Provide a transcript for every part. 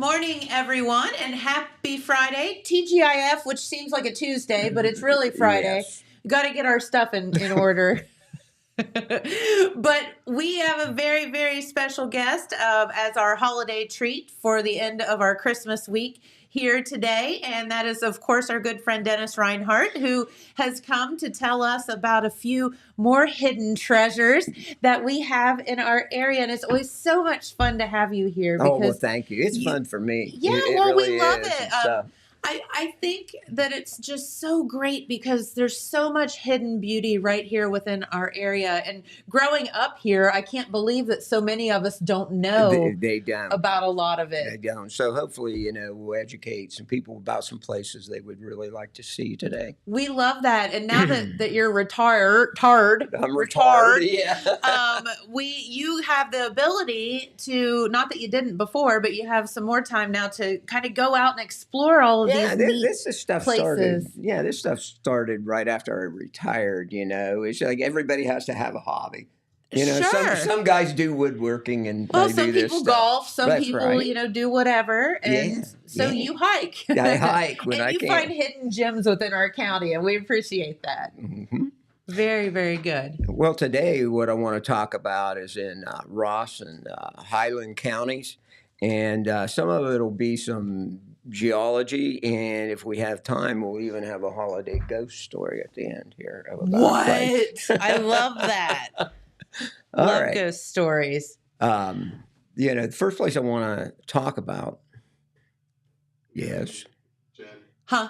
morning, everyone, and happy Friday. TGIF, which seems like a Tuesday, but it's really Friday. Yes. We got to get our stuff in order. But we have a very, very special guest as our holiday treat for the end of our Christmas week here today. And that is, of course, our good friend Dennis Reinhart, who has come to tell us about a few more hidden treasures that we have in our area. And it's always so much fun to have you here. Oh, well, thank you. It's fun for me. Yeah, It well, really we love is. it. I think that it's just so great because there's so much hidden beauty right here within our area. And growing up here, I can't believe that so many of us don't know they don't. about a lot of They it. don't. So hopefully, we'll educate some people about some places they would really like to see today. We love that. And now that you're retired, I'm retired. Yeah. You have the ability to, not that you didn't before, but you have some more time now to kind of go out and explore all of these neat this stuff places. started. Yeah, this stuff started right after I retired. It's like everybody has to have a hobby. Sure. Some guys do woodworking and well, they some do this people stuff. golf, some That's people right. do whatever, and you hike. I hike when and I you can. find hidden gems within our county, and we appreciate that. Mm-hmm. Very, very good. Well, today what I want to talk about is in Ross and Highland counties, and some of it will be some geology, and if we have time, we'll even have a holiday ghost story at the end here. What? I love that. Love right. Ghost stories. The first place I want to talk about. Yes. Jen. Huh?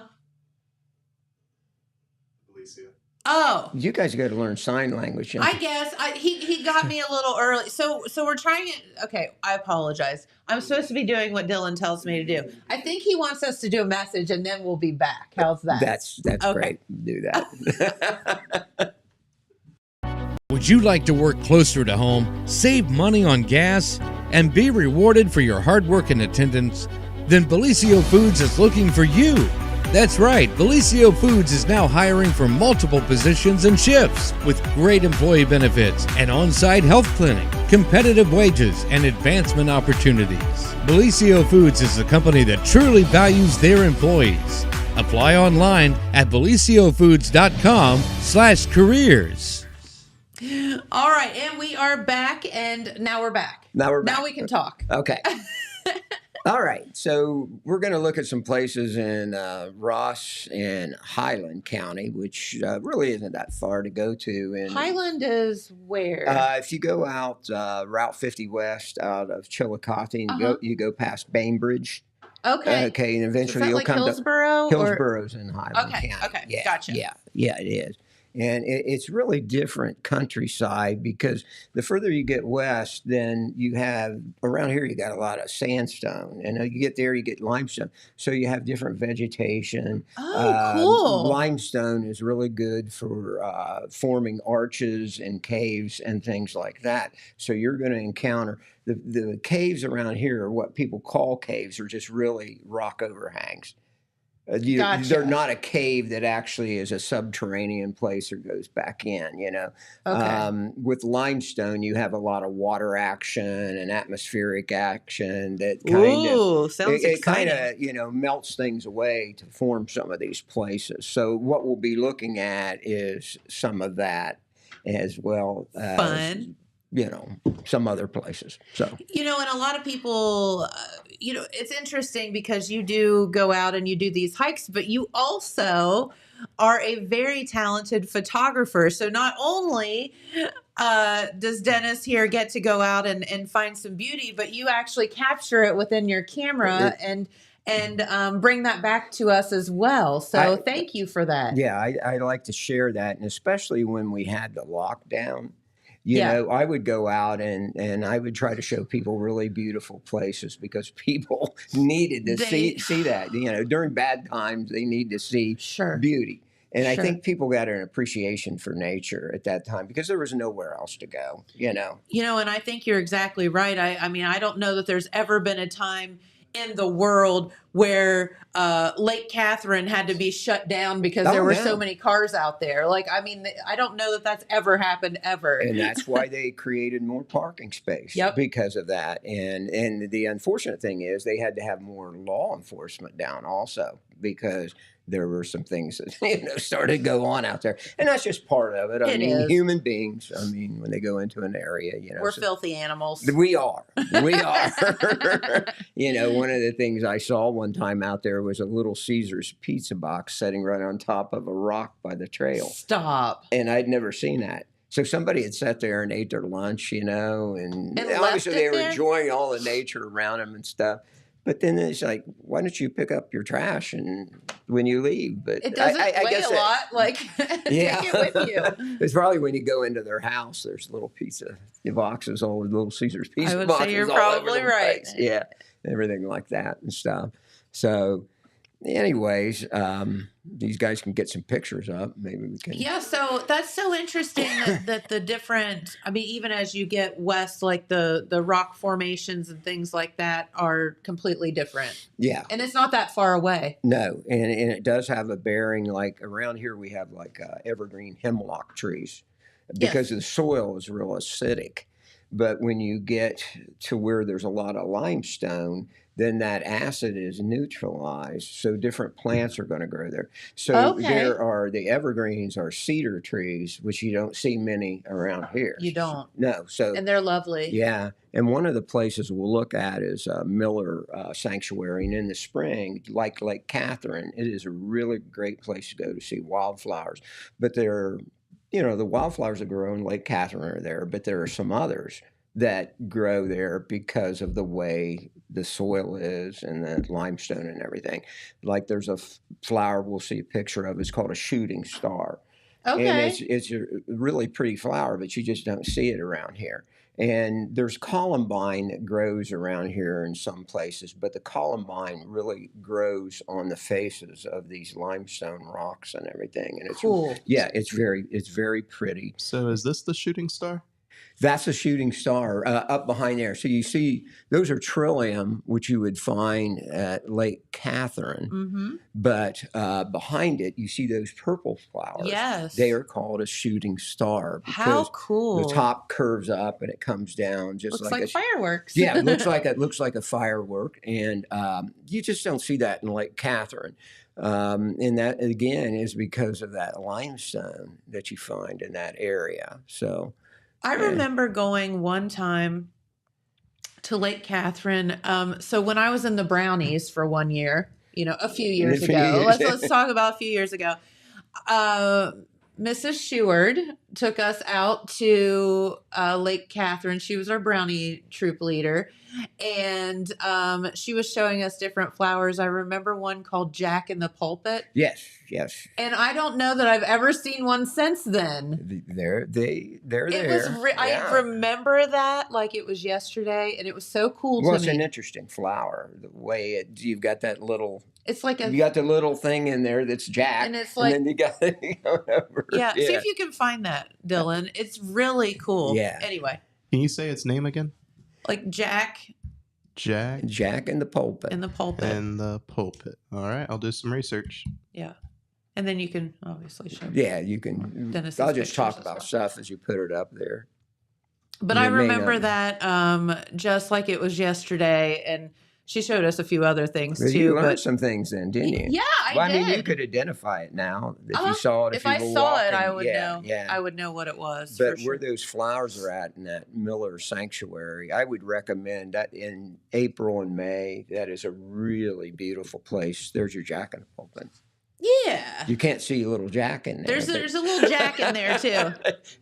Alicia. Oh. You guys got to learn sign language. I guess he got me a little early. So we're trying it. Okay, I apologize. I'm supposed to be doing what Dylan tells me to do. I think he wants us to do a message and then we'll be back. How's that? That's okay. Great. Do that. Would you like to work closer to home, save money on gas, and be rewarded for your hard work and attendance? Then Belicio Foods is looking for you. That's right, Belicio Foods is now hiring for multiple positions and shifts with great employee benefits, an on-site health clinic, competitive wages, and advancement opportunities. Belicio Foods is a company that truly values their employees. Apply online at beliciofoods.com/careers. All right, and we are back, and now we're back. Now we can talk. Okay. All right, so we're going to look at some places in Ross and Highland County, which really isn't that far to go to. Highland is where? If you go out Route 50 West out of Chillicothe, and you go past Bainbridge. Okay. Okay, and eventually you'll come Hillsboro? to Hillsboro's in Highland County. Okay, yeah, gotcha. Yeah, it is. And it's really different countryside because the further you get west, then you have, around here you got a lot of sandstone. And you get there, you get limestone. So you have different vegetation. Oh, cool. Limestone is really good for forming arches and caves and things like that. So you're going to encounter, the caves around here are what people call caves, are just really rock overhangs. Gotcha. They're not a cave that actually is a subterranean place or goes back in, Okay. With limestone, you have a lot of water action and atmospheric action that sounds exciting. kind of, melts things away to form some of these places. So what we'll be looking at is some of that as well as fun. Some other places. So, and a lot of people, it's interesting because you do go out and you do these hikes, but you also are a very talented photographer. So not only does Dennis here get to go out and find some beauty, but you actually capture it within your camera and bring that back to us as well. So thank you for that. Yeah, I like to share that. And especially when we had the lockdown. I would go out and I would try to show people really beautiful places because people needed to see that. During bad times, they need to see beauty. And I think people got an appreciation for nature at that time because there was nowhere else to go, and I think you're exactly right. I mean, I don't know that there's ever been a time in the world where Lake Catherine had to be shut down because there Oh, were no. so many cars out there. Like, I mean, I don't know that that's ever happened ever. And that's why they created more parking space Yep. because of that. And the unfortunate thing is they had to have more law enforcement down also because there were some things that started to go on out there, and that's just part of it. I It mean, is. human beings. I mean, when they go into an area, We're filthy animals. We are. We are. One of the things I saw one time out there was a Little Caesar's pizza box sitting right on top of a rock by the trail. Stop. And I'd never seen that. So somebody had sat there and ate their lunch, and obviously they were enjoying all the nature around them and stuff. But then it's like, why don't you pick up your trash and when you leave? But it doesn't weigh a lot. Like, yeah. take it with you. It's probably when you go into their house, there's little pizza boxes, all Little Caesar's pizza boxes. I would say you're probably right. Place. Yeah, everything like that and stuff. So, anyways, these guys can get some pictures up. Maybe we can. Yeah, so that's so interesting that the different, I mean, even as you get west, like the rock formations and things like that are completely different. Yeah. And it's not that far away. No, and it does have a bearing. Like around here, we have like evergreen hemlock trees because the soil is real acidic. But when you get to where there's a lot of limestone, then that acid is neutralized. So different plants are going to grow there. So there are the evergreens are cedar trees, which you don't see many around here. You don't. No. So and they're lovely. Yeah. And one of the places we'll look at is Miller Sanctuary. And in the spring, like Lake Catherine, it is a really great place to go to see wildflowers. But the wildflowers that grow in Lake Catherine are there, but there are some others that grow there because of the way the soil is and the limestone and everything. Like there's a flower we'll see a picture of. It's called a shooting star. Okay. And it's a really pretty flower, but you just don't see it around here. And there's columbine that grows around here in some places, but the columbine really grows on the faces of these limestone rocks and everything. And it's cool. Yeah, it's very pretty. So is this the shooting star? That's a shooting star up behind there. So you see, those are trillium, which you would find at Lake Catherine. Mm-hmm. But behind it, you see those purple flowers. Yes. They are called a shooting star. Because how cool. The top curves up and it comes down just looks like fireworks. Yeah, it looks like a firework. And you just don't see that in Lake Catherine. And that, again, is because of that limestone that you find in that area. So I remember going one time to Lake Catherine. So when I was in the Brownies for 1 year, a few years ago, let's talk about a few years ago. Mrs. Sheward took us out to Lake Catherine. She was our Brownie troop leader. And she was showing us different flowers. I remember one called Jack in the Pulpit. Yes. And I don't know that I've ever seen one since then. They're there. I remember that like it was yesterday, and it was so cool to me. Well, it's an interesting flower. The way you've got that little. It's like you got the little thing in there that's Jack, and it's like, and then you got it going over. Yeah, see if you can find that, Dylan. It's really cool. Yeah. Anyway, can you say its name again? Like Jack in the Pulpit. In the pulpit. All right, I'll do some research. Yeah. And then you can obviously show. Yeah, you can. Dennis's I'll just talk pictures about stuff as you put it up there. But I remember that just like it was yesterday, and she showed us a few other things too. You learned some things then, didn't you? Yeah, I did. I mean, you could identify it now if you saw it. If I saw it, I would know. Yeah. I would know what it was. But where those flowers are at in that Miller Sanctuary, I would recommend that in April and May. That is a really beautiful place. There's your Jack in the Pulpit. Yeah. You can't see little Jack in there. There's a little Jack in there too.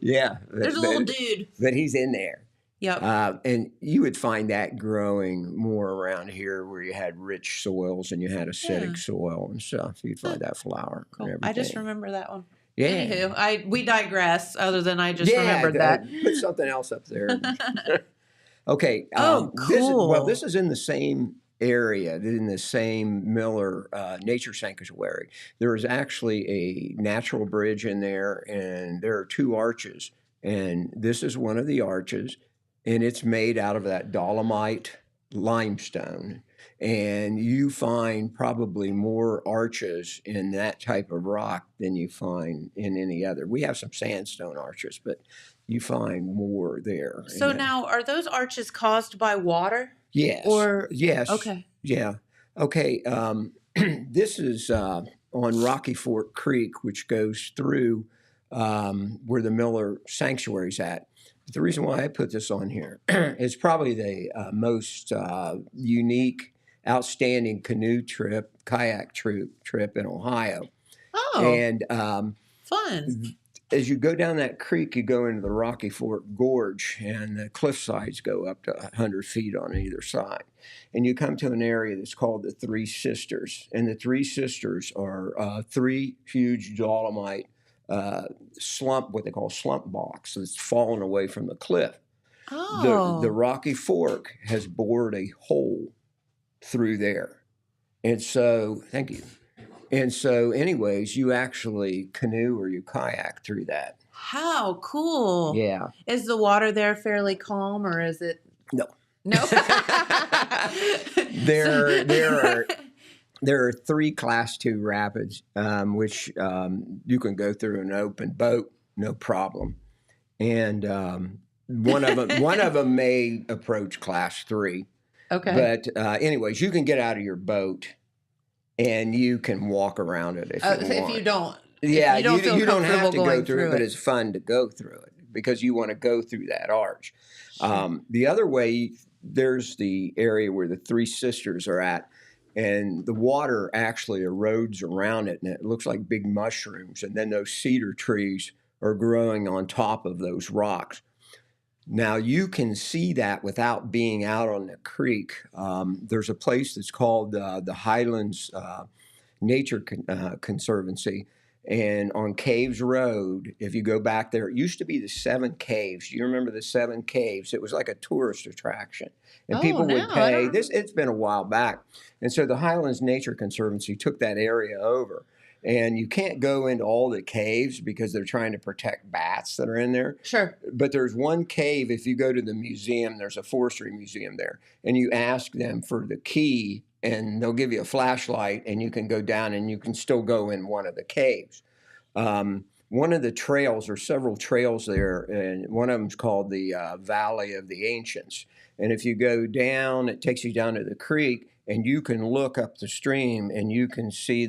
Yeah. There's a little dude. But he's in there. Yep. And you would find that growing more around here where you had rich soils and you had acidic soil and stuff. You'd find that flower. Cool. And I just remember that one. Yeah. Anywho, we digress. Other than I just remembered that. Put something else up there. Okay. Cool. This is in the same area, in the same Miller Nature Sanctuary. There is actually a natural bridge in there, and there are 2 arches. And this is one of the arches, and it's made out of that dolomite limestone. And you find probably more arches in that type of rock than you find in any other. We have some sandstone arches, but you find more there. So now, are those arches caused by water? Yes. Or yes. okay. Yeah. Okay. This is on Rocky Fork Creek, which goes through where the Miller Sanctuary's at. But the reason why I put this on here is probably the most unique, outstanding canoe trip, kayak trip in Ohio. Oh, And fun. as you go down that creek, you go into the Rocky Fork Gorge, and the cliff sides go up to 100 feet on either side. And you come to an area that's called the Three Sisters. And the Three Sisters are three huge dolomite what they call slump blocks that's fallen away from the cliff. Oh. The Rocky Fork has bored a hole through there. And so, thank you. And so, anyways, you actually canoe or you kayak through that. How cool. Yeah. Is the water there fairly calm, or is it? No. No. There are 3 Class 2 rapids, which you can go through an open boat, no problem. And one of them may approach Class 3. Okay. But anyways, you can get out of your boat and you can walk around it if you want. If you don't. Yeah, you don't feel you don't have comfortable to go going through it, but it's fun to go through it because you want to go through that arch. The other way, there's the area where the Three Sisters are at, and the water actually erodes around it, and it looks like big mushrooms, and then those cedar trees are growing on top of those rocks. Now, you can see that without being out on the creek. There's a place that's called the Highlands Nature Conservancy. And on Caves Road, if you go back there, it used to be the 7 Caves. Do you remember the 7 Caves? It was like a tourist attraction. And people would pay. It's been a while back. And so the Highlands Nature Conservancy took that area over. And you can't go into all the caves because they're trying to protect bats that are in there. Sure. But there's one cave, if you go to the museum, there's a forestry museum there, and you ask them for the key, and they'll give you a flashlight, and you can go down and you can still go in one of the caves. One of the trails, or several trails there, and one of them's called the Valley of the Ancients. And if you go down, it takes you down to the creek, and you can look up the stream, and you can see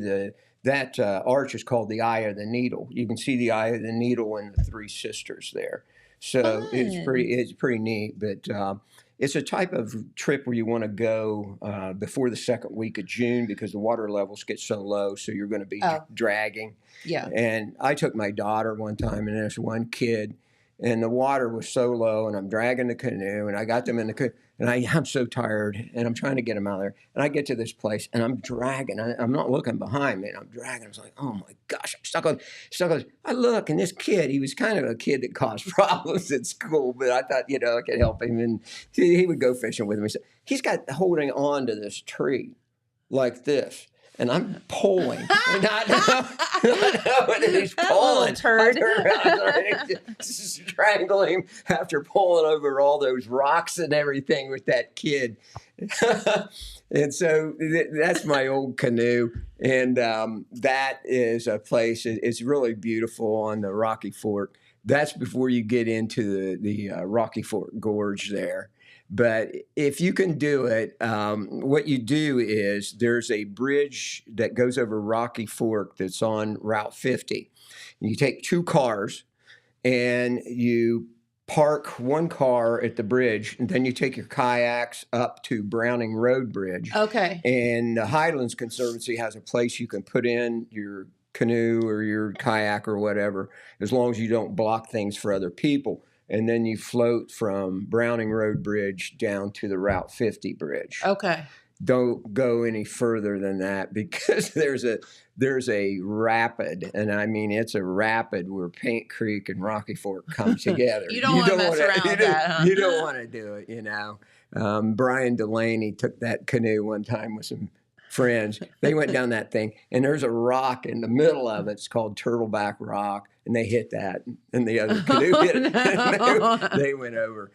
that arch is called the Eye of the Needle. You can see the Eye of the Needle and the Three Sisters there. So it's pretty neat. But it's a type of trip where you want to go before the second week of June because the water levels get so low. So you're going to be dragging. Yeah. And I took my daughter one time, and there's one kid, and the water was so low, and I'm dragging the canoe, and I got them in the canoe. And I'm so tired, and I'm trying to get them out of there. And I get to this place, and I'm dragging. I'm not looking behind me, and I'm dragging. I was like, oh, my gosh, I'm stuck on. I look, and this kid, he was kind of a kid that caused problems at school, but I thought, I could help him. And he would go fishing with me. So he's got holding on to this tree like this. And I'm pulling, and not knowing that he's pulling. Turd. Strangling after pulling over all those rocks and everything with that kid. And so that's my old canoe. And that is a place, it's really beautiful on the Rocky Fork. That's before you get into the Rocky Fork Gorge there. But if you can do it, what you do is there's a bridge that goes over Rocky Fork that's on Route 50. You take 2 cars and you park one car at the bridge, and then you take your kayaks up to Browning Road Bridge. Okay. And the Highlands Conservancy has a place you can put in your canoe or your kayak or whatever, as long as you don't block things for other people. And then you float from Browning Road Bridge down to the Route 50 bridge. Okay. Don't go any further than that because there's a rapid, and I mean it's a rapid where Paint Creek and Rocky Fork come together. You don't want to mess around with that, huh? You don't want to do it, Brian Delaney took that canoe one time with some friends. They went down that thing, and there's a rock in the middle of it. It's called Turtleback Rock, and they hit that, and the other canoe hit it. They went over.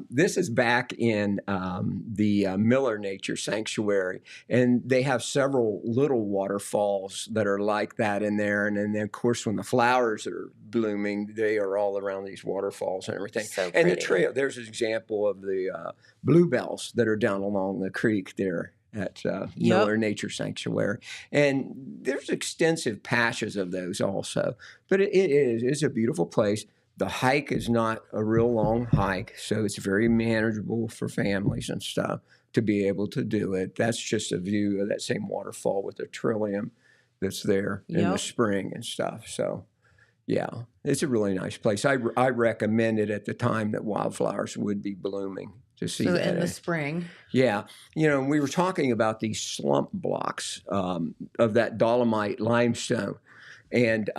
This is back in the Miller Nature Sanctuary, and they have several little waterfalls that are like that in there. And then, of course, when the flowers are blooming, they are all around these waterfalls and everything. So and the pretty. trail, there's an example of the bluebells that are down along the creek there at Miller Nature Sanctuary. And there's extensive patches of those also. But it's a beautiful place. The hike is not a real long hike, so it's very manageable for families and stuff to be able to do it. That's just a view of that same waterfall with the trillium that's there in the spring and stuff. So, yeah, it's a really nice place. I recommend it at the time that wildflowers would be blooming to see that. So in the spring. Yeah. We were talking about these slump blocks of that dolomite limestone. And,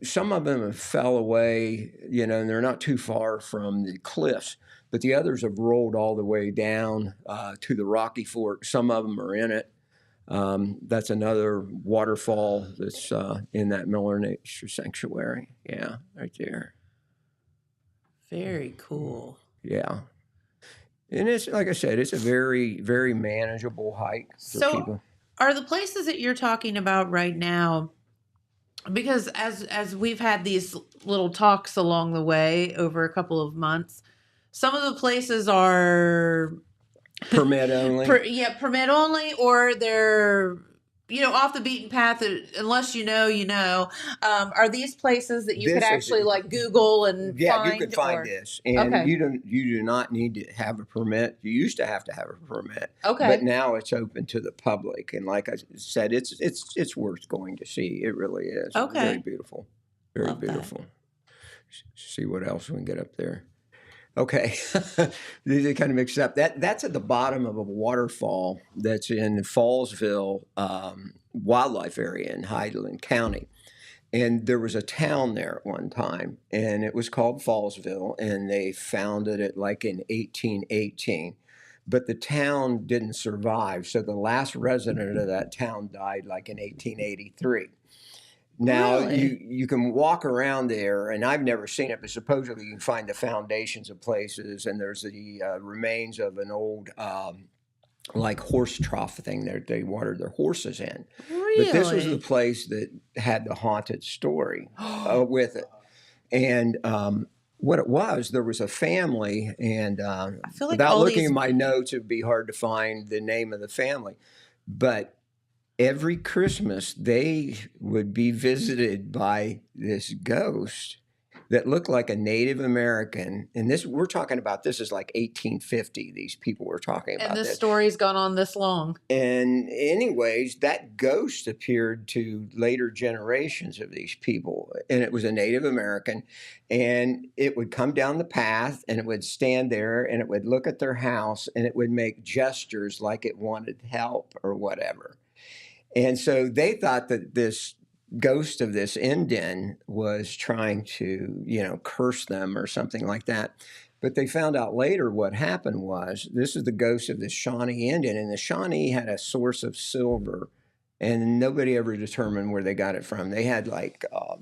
some of them have fell away, and they're not too far from the cliffs, but the others have rolled all the way down to the Rocky Fork. Some of them are in it. That's another waterfall that's in that Miller Nature Sanctuary. Yeah, right there. Very cool. Yeah. And it's, like I said, it's a very, very manageable hike for people. Are the places that you're talking about right now, because as we've had these little talks along the way over a couple of months, some of the places are permit only. Permit only, or they're off the beaten path. Unless are these places that you could actually Google and find? You could find this, and you do not need to have a permit. You used to have to have a permit, but now it's open to the public. And like I said, it's worth going to see. It really is. Okay, very beautiful, very Love beautiful. That. See what else we can get up there. Okay, they kind of mix up. That's at the bottom of a waterfall that's in Fallsville Wildlife Area in Highland County. And there was a town there at one time, and it was called Fallsville, and they founded it like in 1818. But the town didn't survive, so the last resident of that town died like in 1883. Now, really? you can walk around there, and I've never seen it, but supposedly you can find the foundations of places, and there's the remains of an old horse trough thing that they watered their horses in. Really? But this was the place that had the haunted story with it. And what it was, there was a family, and I feel like without looking at my notes, it would be hard to find the name of the family. But every Christmas, they would be visited by this ghost that looked like a Native American. And we're talking about, this is like 1850, these people were talking about. And this story's gone on this long. And anyways, that ghost appeared to later generations of these people. And it was a Native American. And it would come down the path, and it would stand there, and it would look at their house, and it would make gestures like it wanted help or whatever. And so they thought that this ghost of this Indian was trying to, curse them or something like that. But they found out later what happened was, this is the ghost of this Shawnee Indian, and the Shawnee had a source of silver, and nobody ever determined where they got it from. They had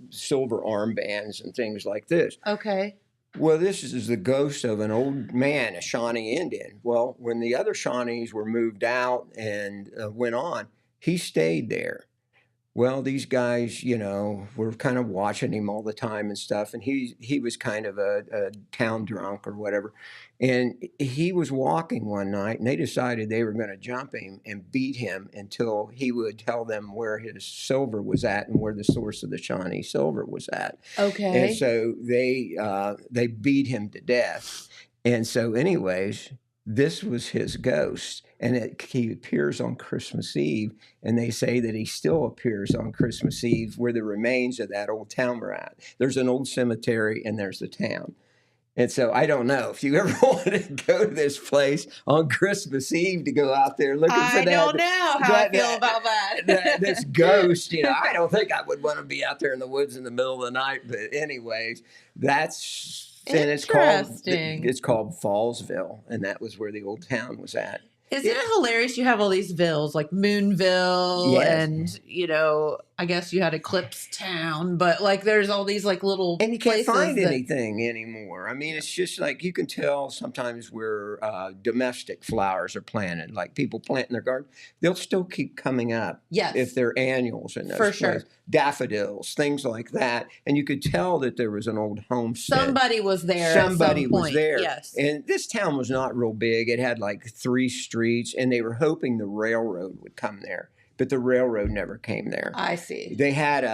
silver armbands and things like this. Okay. Well, this is the ghost of an old man, a Shawnee Indian. Well, when the other Shawnees were moved out and went on, he stayed there. Well, these guys, were kind of watching him all the time and stuff. And he was kind of a town drunk or whatever. And he was walking one night, and they decided they were going to jump him and beat him until he would tell them where his silver was at and where the source of the Shawnee silver was at. Okay. And so they beat him to death. And so anyways, this was his ghost, and he appears on Christmas Eve, and they say that he still appears on Christmas Eve where the remains of that old town were at. There's an old cemetery, and there's the town. And so I don't know if you ever want to go to this place on Christmas Eve to go out there looking for that. I don't know how I feel about that. This ghost, I don't think I would want to be out there in the woods in the middle of the night. But anyways, that's... And it's called Fallsville, and that was where the old town was at. Isn't it hilarious? You have all these villes like Moonville, yes. And I guess you had Eclipse Town, but like there's all these like little And you can't places find that, anything anymore. I mean, it's just like you can tell sometimes where domestic flowers are planted, like people plant in their garden, they'll still keep coming up. yes, If they're annuals in those for places. sure. Daffodils, things like that. And you could tell that there was an old homestead. Somebody was there. Somebody at some was point. there. Yes. And this town was not real big. It had like 3 streets, and they were hoping the railroad would come there. But the railroad never came there. I see. They had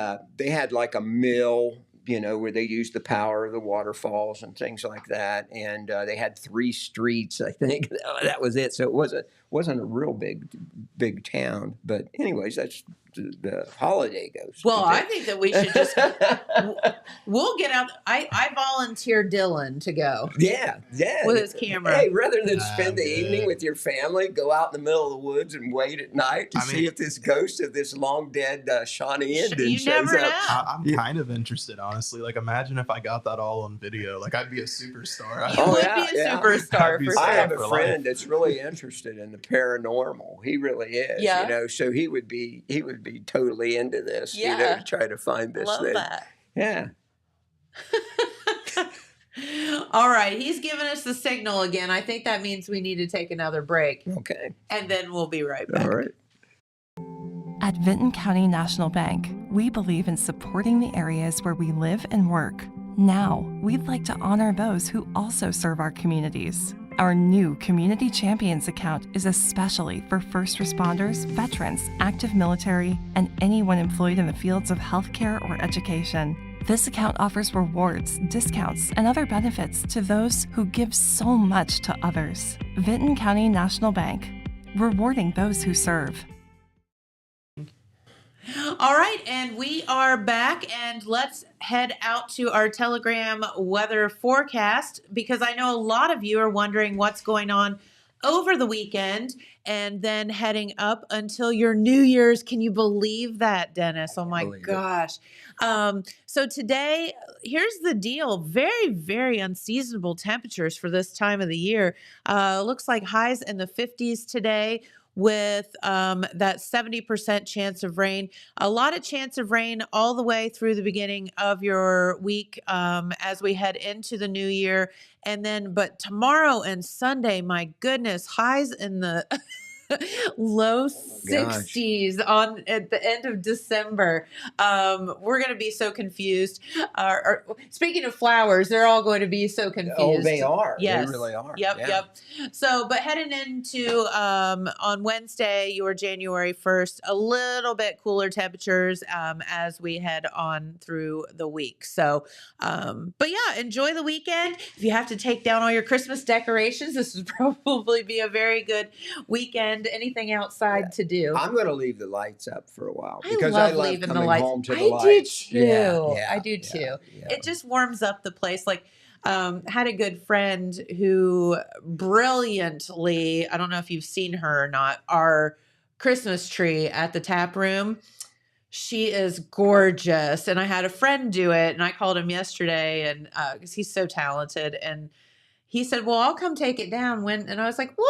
like a mill, where they used the power of the waterfalls and things like that. And they had 3 streets, I think. That was it. So it wasn't a real big town. But anyways, that's the holiday goes. Well, I think that we should just we'll get out. I volunteer Dylan to go. Yeah. With his camera. Hey, rather than spend the good. evening with your family, go out in the middle of the woods and wait at night to see if this ghost of this long dead Shawnee Indian You shows never up. know. I'm kind of interested, honestly. Like, imagine if I got that all on video. Like, I'd be a superstar. You would yeah, be a yeah. superstar I'd be for so I sure. have a for friend life. that's really interested in the paranormal. He really is. Yeah. So he would be totally into this. Yeah. To try to find this Love thing. that. Yeah. All right, he's giving us the signal again. I think that means we need to take another break, Okay. and then we'll be right back. All right. At Vinton County National Bank, we believe in supporting the areas where we live and work. Now, we'd like to honor those who also serve our communities. Our new Community Champions account is especially for first responders, veterans, active military, and anyone employed in the fields of healthcare or education. This account offers rewards, discounts, and other benefits to those who give so much to others. Vinton County National Bank, rewarding those who serve. All right, and we are back, and let's head out to our Telegram weather forecast, because I know a lot of you are wondering what's going on over the weekend and then heading up until your New Year's. Can you believe that, Dennis? Oh my gosh. So today, here's the deal. Very, very unseasonable temperatures for this time of the year. Looks like highs in the 50s today, with that 70% chance of rain. A lot of chance of rain all the way through the beginning of your week as we head into the new year. And then, but tomorrow and Sunday, my goodness, highs in the low 60s at the end of December. We're going to be so confused. Speaking of flowers, they're all going to be so confused. Oh, they are. Yes. They really are. Yep. So, but heading into on Wednesday, your January 1st, a little bit cooler temperatures as we head on through the week. So, but yeah, enjoy the weekend. If you have to take down all your Christmas decorations, this would probably be a very good weekend. Anything outside to do? I'm going to leave the lights up for a while I because love I love leaving coming the lights. home to the I lights. do too. Yeah, I do too. yeah. It just warms up the place. Like, had a good friend who brilliantly, I don't know if you've seen her or not, our Christmas tree at the tap room. She is gorgeous. And I had a friend do it, and I called him yesterday, and because he's so talented, and he said, well, I'll come take it down when, and I was like, well,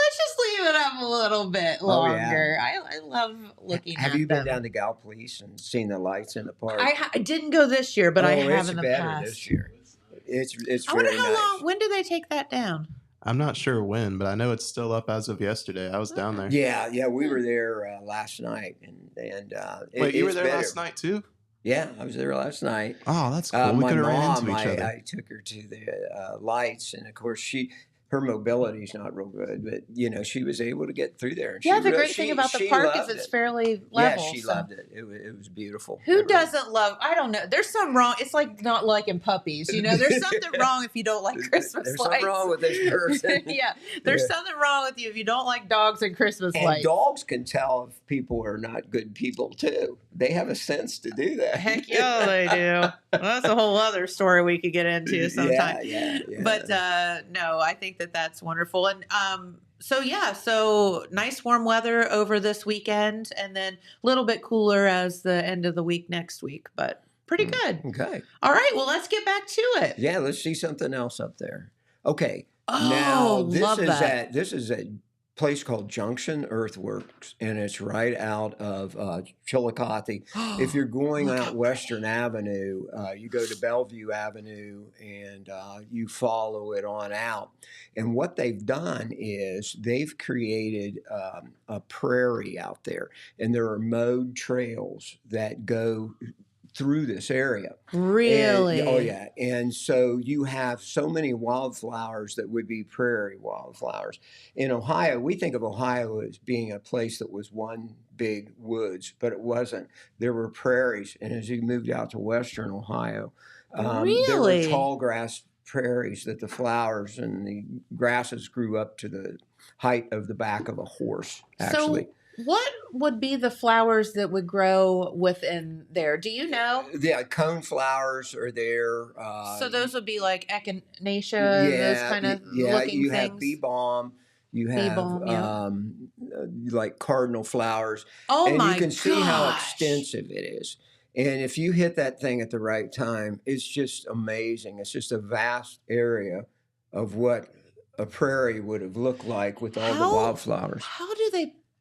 let's just leave it up a little bit longer. I love looking at them. Have you been down to Galplice and seen the lights in the park? I didn't go this year, but I have in the better past. this year. It's I wonder very how nice. long, when do they take that down? I'm not sure when, but I know it's still up as of yesterday. I was down there. Yeah, we were there last night, and Wait, you were it's there better. last night too? Yeah, I was there last night. Oh, that's cool. We My could have ran mom, into each other. I took her to the lights, and of course her mobility's not real good, but she was able to get through there. And Yeah, the great thing about the park is it's fairly level. Yeah, she loved it. It was beautiful. Who doesn't love? I don't know. There's some wrong. It's like not liking puppies. There's something wrong if you don't like Christmas There's lights. something wrong with this person. Yeah, there's something wrong with you if you don't like dogs and Christmas And lights. dogs can tell if people are not good people too. They have a sense to do that. Heck yeah, they do. Well, that's a whole other story we could get into sometime. Yeah. But no, I think that's wonderful. And so nice warm weather over this weekend, and then a little bit cooler as the end of the week next week, but pretty good. Okay. All right, well, let's get back to it. Yeah, let's see something else up there. Okay. Oh, now love that. this is at place called Junction Earthworks, and it's right out of Chillicothe. If you're going Look how out Western Avenue, you go to Bellevue Avenue and you follow it on out. And what they've done is they've created a prairie out there, and there are mowed trails that go through this area. Really? Oh yeah. And so you have so many wildflowers that would be prairie wildflowers. In Ohio, we think of Ohio as being a place that was one big woods, but it wasn't. There were prairies. And as you moved out to Western Ohio, there were Really? tall grass prairies that the flowers and the grasses grew up to the height of the back of a horse, actually. So what would be the flowers that would grow within there? Do you know? Yeah, cone flowers are there. So those would be like echinacea, those kind of looking you things. have bee balm. You have balm, yeah. like cardinal flowers. Oh and my you can see how gosh. extensive it is. And if you hit that thing at the right time, it's just amazing. It's just a vast area of what a prairie would have looked like with all the wildflowers.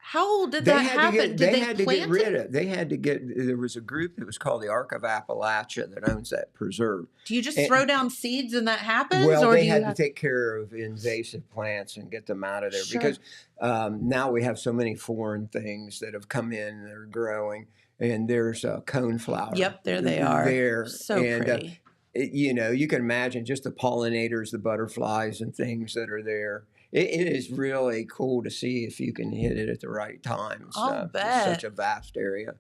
How did that happen? They had to get rid it? of. They had to get. There was a group that was called the Arc of Appalachia that owns that preserve. Do you just throw down seeds and that happens? Well, or they do had you to take care of invasive plants and get them out of there Sure. because now we have so many foreign things that have come in that are growing, and there's a coneflower. Yep, there they are. There, So and, pretty. you can imagine just the pollinators, the butterflies, and things that are there. It is really cool to see if you can hit it at the right time. And I'll stuff. bet. It's such a vast area,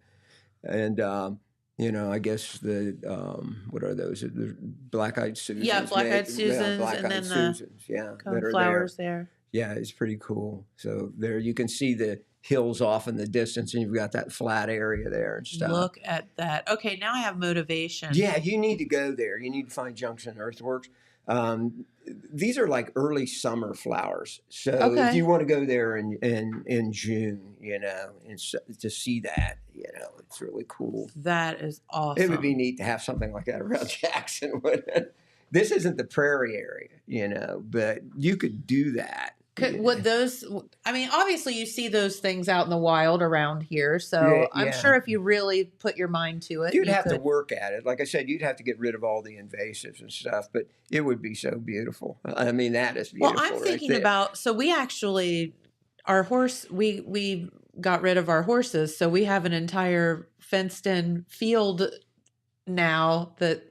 and I guess the what are those? The black-eyed Susans. Yeah, black-eyed Susans, black-eyed and then the Susans, that are Coneflowers there. Yeah, it's pretty cool. So there you can see the hills off in the distance, and you've got that flat area there and stuff. Look at that. Okay, now I have motivation. Yeah, you need to go there. You need to find Junction Earthworks. These are like early summer flowers. So if you want to go there in June, and to see that, it's really cool. That is awesome. It would be neat to have something like that around Jackson, wouldn't it? This isn't the prairie area, but you could do that. Would those, I mean, obviously you see those things out in the wild around here. So I'm sure if you really put your mind to it, you'd have to work at it. Like I said, you'd have to get rid of all the invasives and stuff, but it would be so beautiful. I mean, that is beautiful. Well, I'm thinking about, so we actually, our horse, we got rid of our horses. So we have an entire fenced in field now that,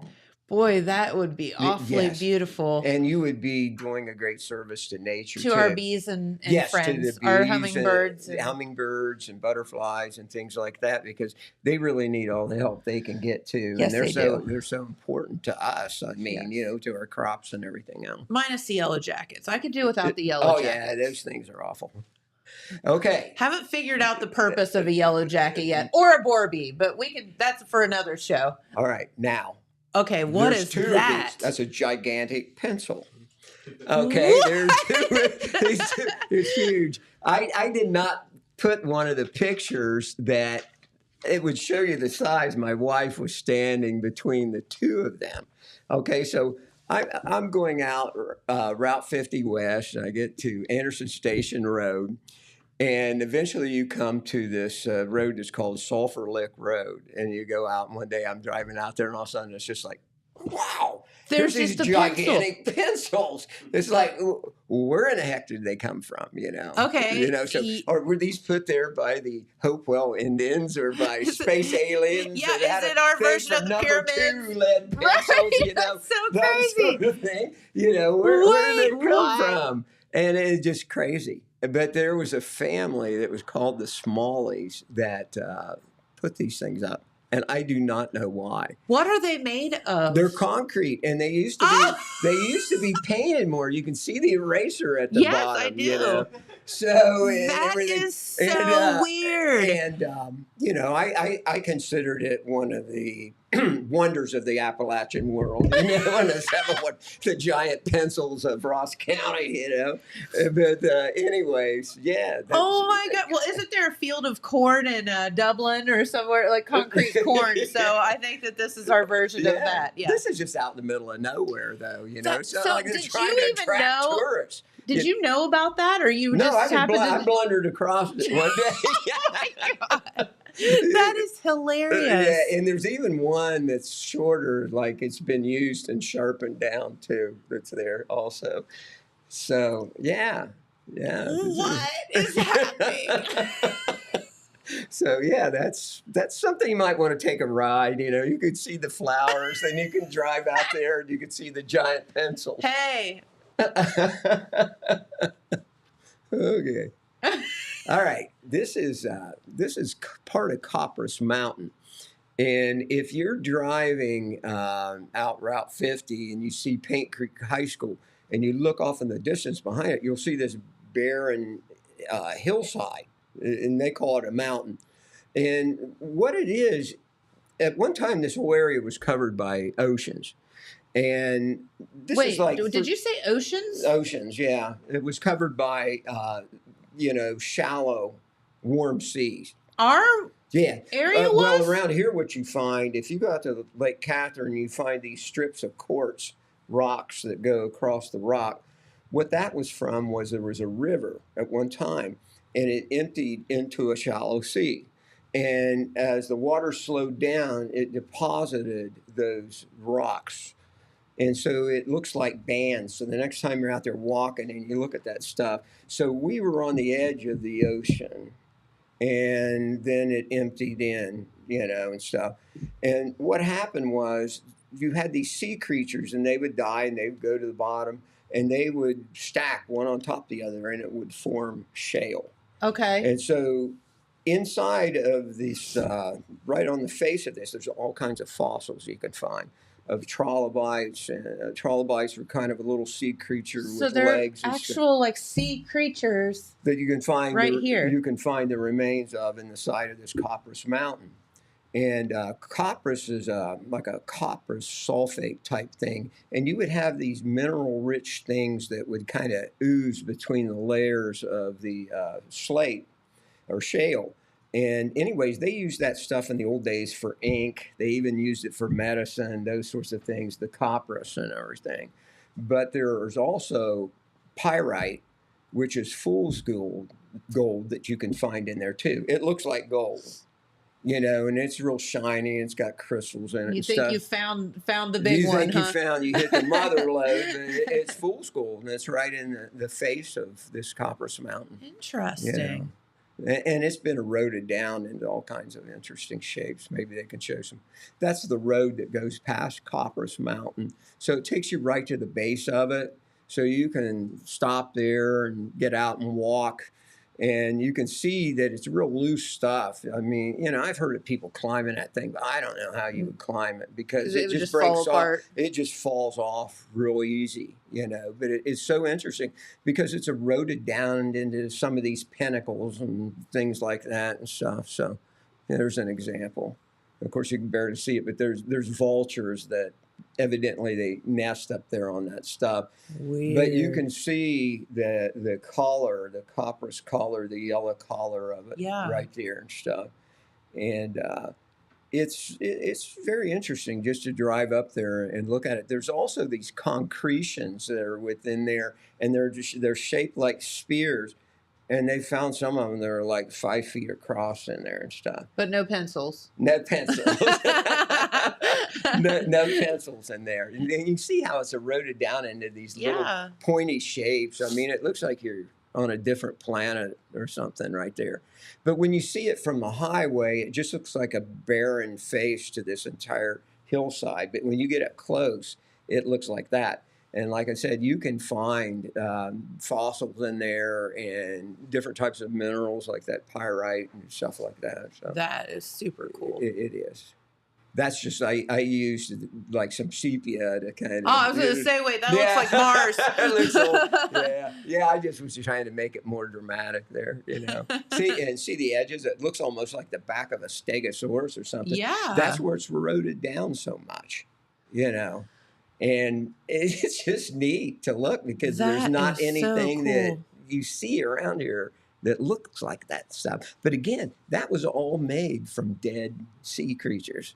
boy, that would be awfully beautiful. And you would be doing a great service to nature. To our bees and friends, to the bees, our hummingbirds. Hummingbirds and butterflies and things like that, because they really need all the help they can get too. Yes, and they do. They're so important to us. I mean, to our crops and everything else. Minus the yellow jackets. I could do without the yellow jackets. Oh, yeah, those things are awful. Okay. Haven't figured out the purpose of a yellow jacket yet, or a boar bee, but that's for another show. All right, now. Okay, what There's is two that? Of these. That's a gigantic pencil. Okay, there's two. It's huge. I did not put one of the pictures that it would show you the size. My wife was standing between the two of them. Okay, so I'm going out Route 50 West, and I get to Anderson Station Road. And eventually you come to this road that's called Sulphur Lick Road. And you go out, and one day I'm driving out there, and all of a sudden it's just like, wow, there's these just a gigantic pencils. It's like, where in the heck did they come from, Okay. Or were these put there by the Hopewell Indians or by space aliens? Yeah, is it our version of the pyramids? 2 lead pencils, That's so that crazy. sort of thing. Where did they come from? And it's just crazy. But there was a family that was called the Smalleys that put these things up, and I do not know why. What are they made of? They're concrete, and they used to be painted more. You can see the eraser at the bottom. Yes, I do. So that is so weird. And I considered it one of the wonders of the Appalachian world. The giant pencils of Ross County. But anyways, yeah. Oh my God! Well, isn't there a field of corn in Dublin or somewhere, like concrete corn? So I think that this is our version of that. Yeah. This is just out in the middle of nowhere, though. So like did they're trying you to even attract know? tourists. Did you know about that, or you No, just happened I blundered across it one day. Oh my God. That is hilarious. Yeah, and there's even one that's shorter, like it's been used and sharpened down too. That's there also. So yeah. What is happening? So yeah, that's something you might want to take a ride. You could see the flowers, and you can drive out there, and you can see the giant pencils. Hey. Okay. All right. This is part of Copperas Mountain, and if you're driving out Route 50 and you see Paint Creek High School, and you look off in the distance behind it, you'll see this barren hillside, and they call it a mountain. And what it is, at one time, this whole area was covered by oceans. And this Wait, is like... did you say oceans? Oceans, yeah. It was covered by, shallow, warm seas. Our Yeah. area was? Well, around here, what you find, if you go out to Lake Catherine, you find these strips of quartz rocks that go across the rock. What that was from was there was a river at one time, and it emptied into a shallow sea. And as the water slowed down, it deposited those rocks. And so it looks like bands. So the next time you're out there walking and you look at that stuff. So we were on the edge of the ocean, and then it emptied in, and stuff. And what happened was you had these sea creatures, and they would die, and they would go to the bottom, and they would stack one on top of the other, and it would form shale. Okay. And so inside of this, right on the face of this, there's all kinds of fossils you can find of trilobites. And trilobites are kind of a little sea creature with legs. So they're actual like sea creatures that you can find right here. You can find the remains of in the side of this Copperas Mountain. And copperas is like a copperas sulfate type thing. And you would have these mineral-rich things that would kind of ooze between the layers of the slate or shale. And anyways, they used that stuff in the old days for ink. They even used it for medicine, those sorts of things, the copperas and everything. But there's also pyrite, which is fool's gold that you can find in there too. It looks like gold. And it's real shiny. It's got crystals in it. You think stuff. you found the big one, huh? You hit the mother lode, and it's fool's gold, and it's right in the face of this Copperas Mountain. Interesting. And it's been eroded down into all kinds of interesting shapes. Maybe they can show some. That's the road that goes past Copperas Mountain. So it takes you right to the base of it. So you can stop there and get out and walk. And you can see that it's real loose stuff. I mean, I've heard of people climbing that thing, but I don't know how you would climb it because it just breaks off. It just falls off real easy, But it's so interesting because it's eroded down into some of these pinnacles and things like that and stuff. So there's an example. Of course, you can barely see it, but there's vultures that evidently they nest up there on that stuff. Weird. But you can see the color, the copperas color, the yellow color of it right there and stuff. And it's very interesting just to drive up there and look at it. There's also these concretions that are within there, and they're shaped like spears. And they found some of them that are like 5 feet across in there and stuff. But no pencils. No pencils. no pencils in there. And you see how it's eroded down into these little pointy shapes. I mean, it looks like you're on a different planet or something right there. But when you see it from the highway, it just looks like a barren face to this entire hillside. But when you get up close, it looks like that. And like I said, you can find fossils in there and different types of minerals like that pyrite and stuff like that. So that is super cool. It is. That's just, I used like some sepia to kind of. Oh, I was going to say, wait, that looks like Mars. It looks old. Yeah, I just was trying to make it more dramatic there, See the edges? It looks almost like the back of a stegosaurus or something. Yeah. That's where it's eroded down so much, And it's just neat to look because there's not anything that you see around here that looks like that stuff. But again, that was all made from dead sea creatures,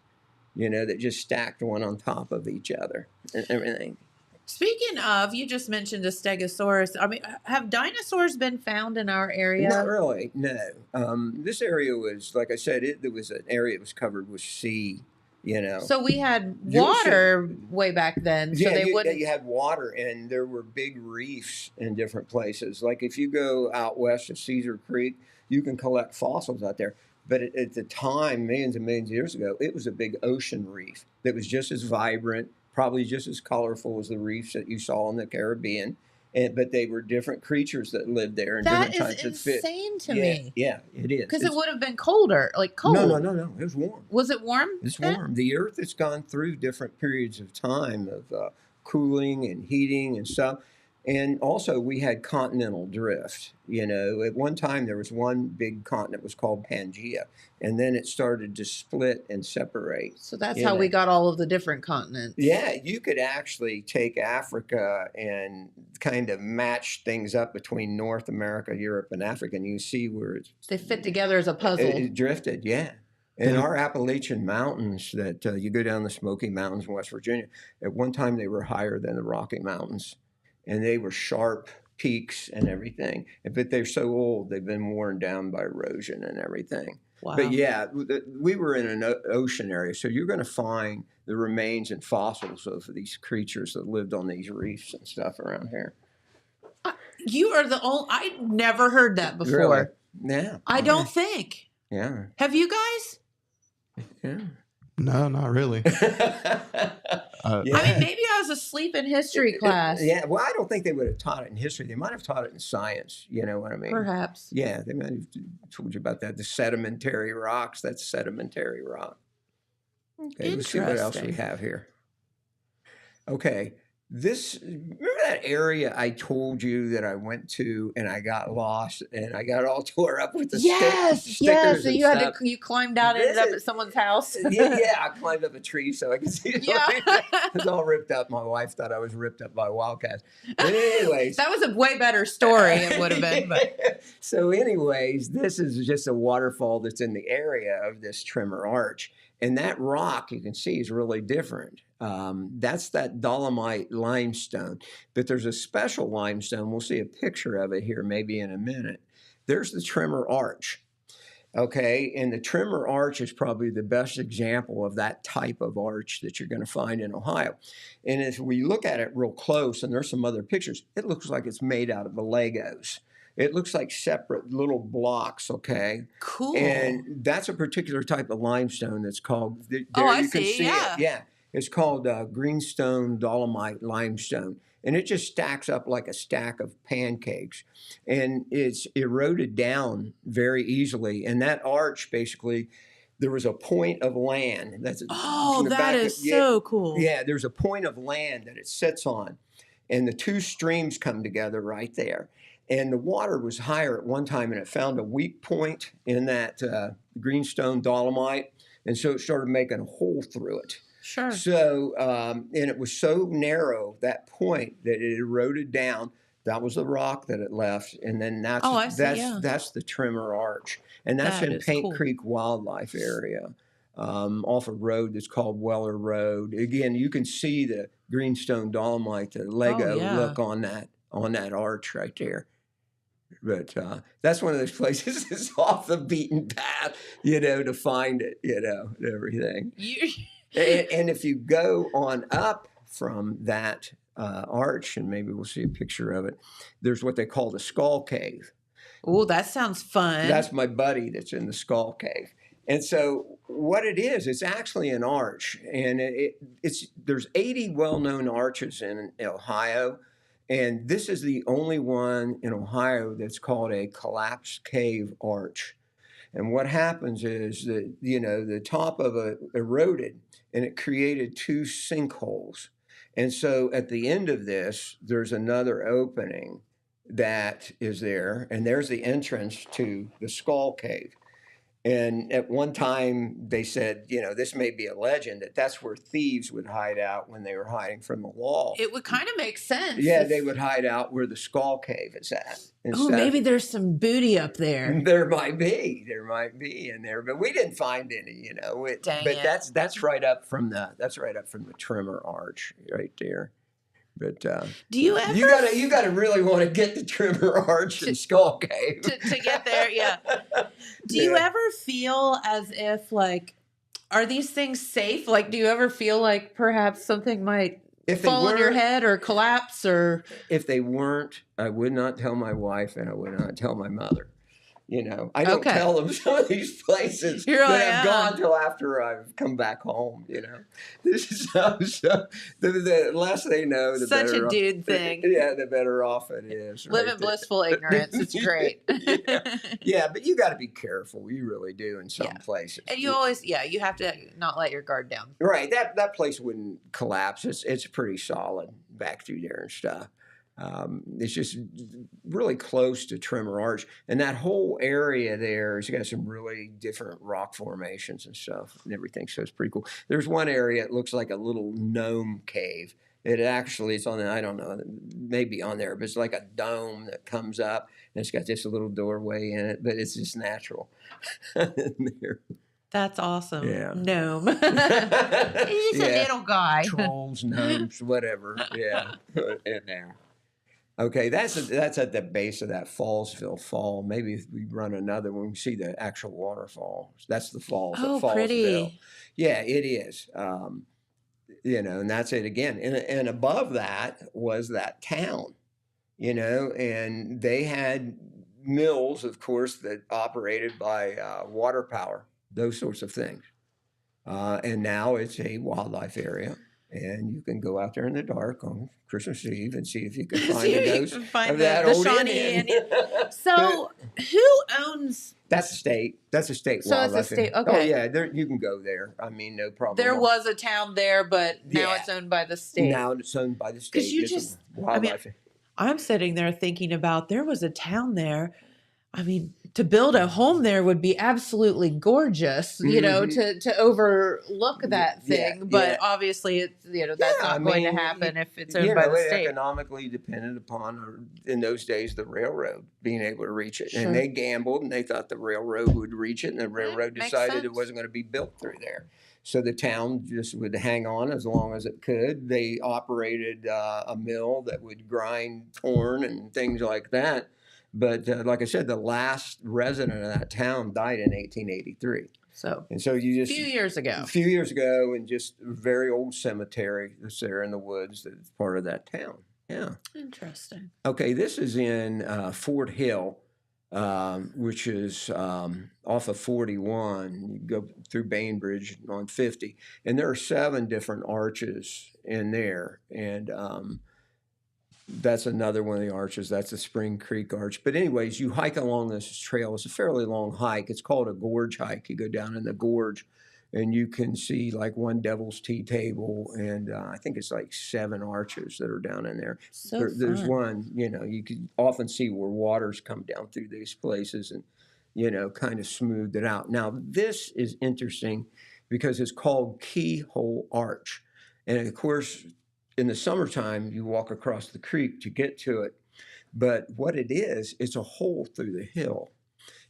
that just stacked one on top of each other and everything. Speaking of, you just mentioned a stegosaurus. I mean, have dinosaurs been found in our area? Not really, no. This area was, like I said, there was an area that was covered with sea, you know. So we had You water way back then, so Yeah, they wouldn't. you had water, and there were big reefs in different places. Like if you go out west of Cedar Creek, you can collect fossils out there. But at the time, millions and millions of years ago, it was a big ocean reef that was just as vibrant, probably just as colorful as the reefs that you saw in the Caribbean. But they were different creatures that lived there in That different is types of fish. insane to Yeah, me. yeah, it is. Because it would have been colder, like cold. No. It was warm. Was it warm? It's then? warm. The Earth has gone through different periods of time of cooling and heating and stuff. And also, we had continental drift. You know, at one time there was one big continent was called Pangea, and then it started to split and separate. So that's you how know. we got all of the different continents. Yeah, you could actually take Africa and kind of match things up between North America, Europe, and Africa, and you see where They fit together as a puzzle. it drifted. Yeah. And our Appalachian Mountains that you go down the Smoky Mountains in West Virginia, at one time they were higher than the Rocky Mountains, and they were sharp peaks and everything. But they're so old, they've been worn down by erosion and everything. Wow. But yeah, we were in an ocean area, so you're going to find the remains and fossils of these creatures that lived on these reefs and stuff around here. You are the only. I never heard that before. Really? Yeah. I don't think. Yeah. Have you guys? Yeah. No, not really. Yeah. I mean, maybe I was asleep in history class. Yeah, well, I don't think they would have taught it in history. They might have taught it in science. You know what I mean? Perhaps. Yeah, they might have told you about that. The sedimentary rocks, that's sedimentary rock. Okay, let's see what else we have here. Okay, remember that area I told you that I went to and I got lost and I got all tore up with the stickers yes. and You had stuff? you climbed out and ended up at someone's house. yeah, I climbed up a tree so I could see it. Yeah. It was all ripped up. My wife thought I was ripped up by wildcats. But anyways. That was a way better story, it would have been. But. So anyways, this is just a waterfall that's in the area of this Trimmer Arch. And that rock, you can see, is really different. That's that dolomite limestone. But there's a special limestone. We'll see a picture of it here maybe in a minute. There's the Trimmer Arch. Okay, and the Trimmer Arch is probably the best example of that type of arch that you're going to find in Ohio. And if we look at it real close, and there's some other pictures, it looks like it's made out of Legos. It looks like separate little blocks, okay? Cool. And that's a particular type of limestone that's called, I you can see, yeah. it. Yeah, it's called greenstone dolomite limestone. And it just stacks up like a stack of pancakes. And it's eroded down very easily. And that arch, basically, there was a point of land. That is so cool. Yeah, there's a point of land that it sits on. And the two streams come together right there. And the water was higher at one time, and it found a weak point in that greenstone dolomite. And so it started making a hole through it. Sure. So, and it was so narrow, that point, that it eroded down. That was the rock that it left. And then that's the Trimmer Arch. And that's in Paint Creek Wildlife Area, off a road that's called Weller Road. Again, you can see the greenstone dolomite, the Lego look on that arch right there. But that's one of those places that's off the beaten path, to find it, and everything. And if you go on up from that arch, and maybe we'll see a picture of it, there's what they call the Skull Cave. Oh, that sounds fun. That's my buddy that's in the Skull Cave. And so what it is, it's actually an arch. And there's 80 well-known arches in Ohio. And this is the only one in Ohio that's called a collapsed cave arch. And what happens is that, the top of it eroded and it created two sinkholes. And so at the end of this, there's another opening that is there. And there's the entrance to the Skull Cave. And at one time, they said, this may be a legend, that's where thieves would hide out when they were hiding from the law. It would kind of make sense. Yeah, they would hide out where the Skull Cave is at. Oh, maybe there's some booty up there. There might be in there, but we didn't find any. Dang but it. that's right up from the Trimmer Arch right there. But do you ever you gotta really want to get to Trimmer Arch and Skull Cave to get there? Yeah. Do you ever feel as if like, are these things safe? Like, do you ever feel like perhaps something might fall on your head or collapse? Or if they weren't, I would not tell my wife and I would not tell my mother. I don't tell them some of these places that I've gone till after I've come back home. This is so the less they know, the such better. A dude thing. Yeah, the better off it is. Live in blissful ignorance. It's great. Yeah, but you got to be careful. You really do in some places. And you always, you have to not let your guard down. Right. That place wouldn't collapse. It's pretty solid back through there and stuff. It's just really close to Trimmer Arch, and that whole area there has got some really different rock formations and stuff and everything. So it's pretty cool. There's one area that looks like a little gnome cave. It's on I don't know, maybe on there, but it's like a dome that comes up, and it's got just a little doorway in it, but it's just natural. That's awesome. Yeah. Gnome. He's a little guy. Trolls, gnomes, whatever. Yeah. In there. Okay, that's at the base of that Fallsville Fall. Maybe if we run another one, we can see the actual waterfall. That's the falls at Fallsville. Pretty. Yeah, it is. And that's it again. And above that was that town, and they had mills, of course, that operated by water power, those sorts of things. And now it's a wildlife area. And you can go out there in the dark on Christmas Eve and see if you can find a ghost of that old Indian. So, who owns? That's a state. That's a state so wildlife. It's a state. Area. Okay. Oh yeah, you can go there. I mean, no problem. There was a town there, but now it's owned by the state. Now it's owned by the state. Because you just wildlife. I'm sitting there thinking about there was a town there. I mean, to build a home there would be absolutely gorgeous, to overlook that thing. But obviously, it's that's not going to happen if it's owned by the state. Economically dependent upon, in those days, the railroad being able to reach it. Sure. And they gambled, and they thought the railroad would reach it, and the railroad decided it wasn't going to be built through there. So the town just would hang on as long as it could. They operated a mill that would grind corn and things like that. But like I said, the last resident of that town died in 1883. So you just a few years ago, and just a very old cemetery that's there in the woods that's part of that town. Yeah. Interesting. Okay, this is in Fort Hill, which is off of 41. You go through Bainbridge on 50, and there are 7 different arches in there, and that's another one of the arches. That's the Spring Creek Arch. But anyways, you hike along this trail. It's a fairly long hike. It's called a gorge hike. You go down in the gorge, and you can see like one Devil's Tea table, and I think it's like 7 arches that are down in there. There's one, you can often see where waters come down through these places and, kind of smoothed it out. Now, this is interesting because it's called Keyhole Arch. And of course, in the summertime, you walk across the creek to get to it. But what it is, it's a hole through the hill.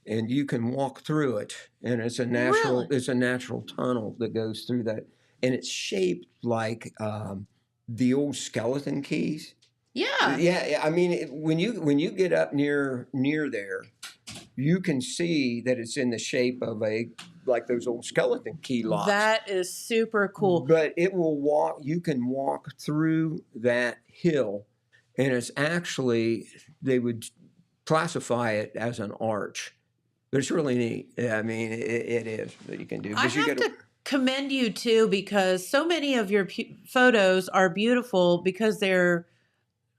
And you can walk through it. And it's a natural tunnel that goes through that. And it's shaped like the old skeleton keys. Yeah. Yeah. I mean, when you get up near there, you can see that it's in the shape of like those old skeleton key locks. That is super cool. But you can walk through that hill, and it's actually, they would classify it as an arch. But it's really neat. I mean, it is that you can do. I have to commend you too, because so many of your photos are beautiful because they're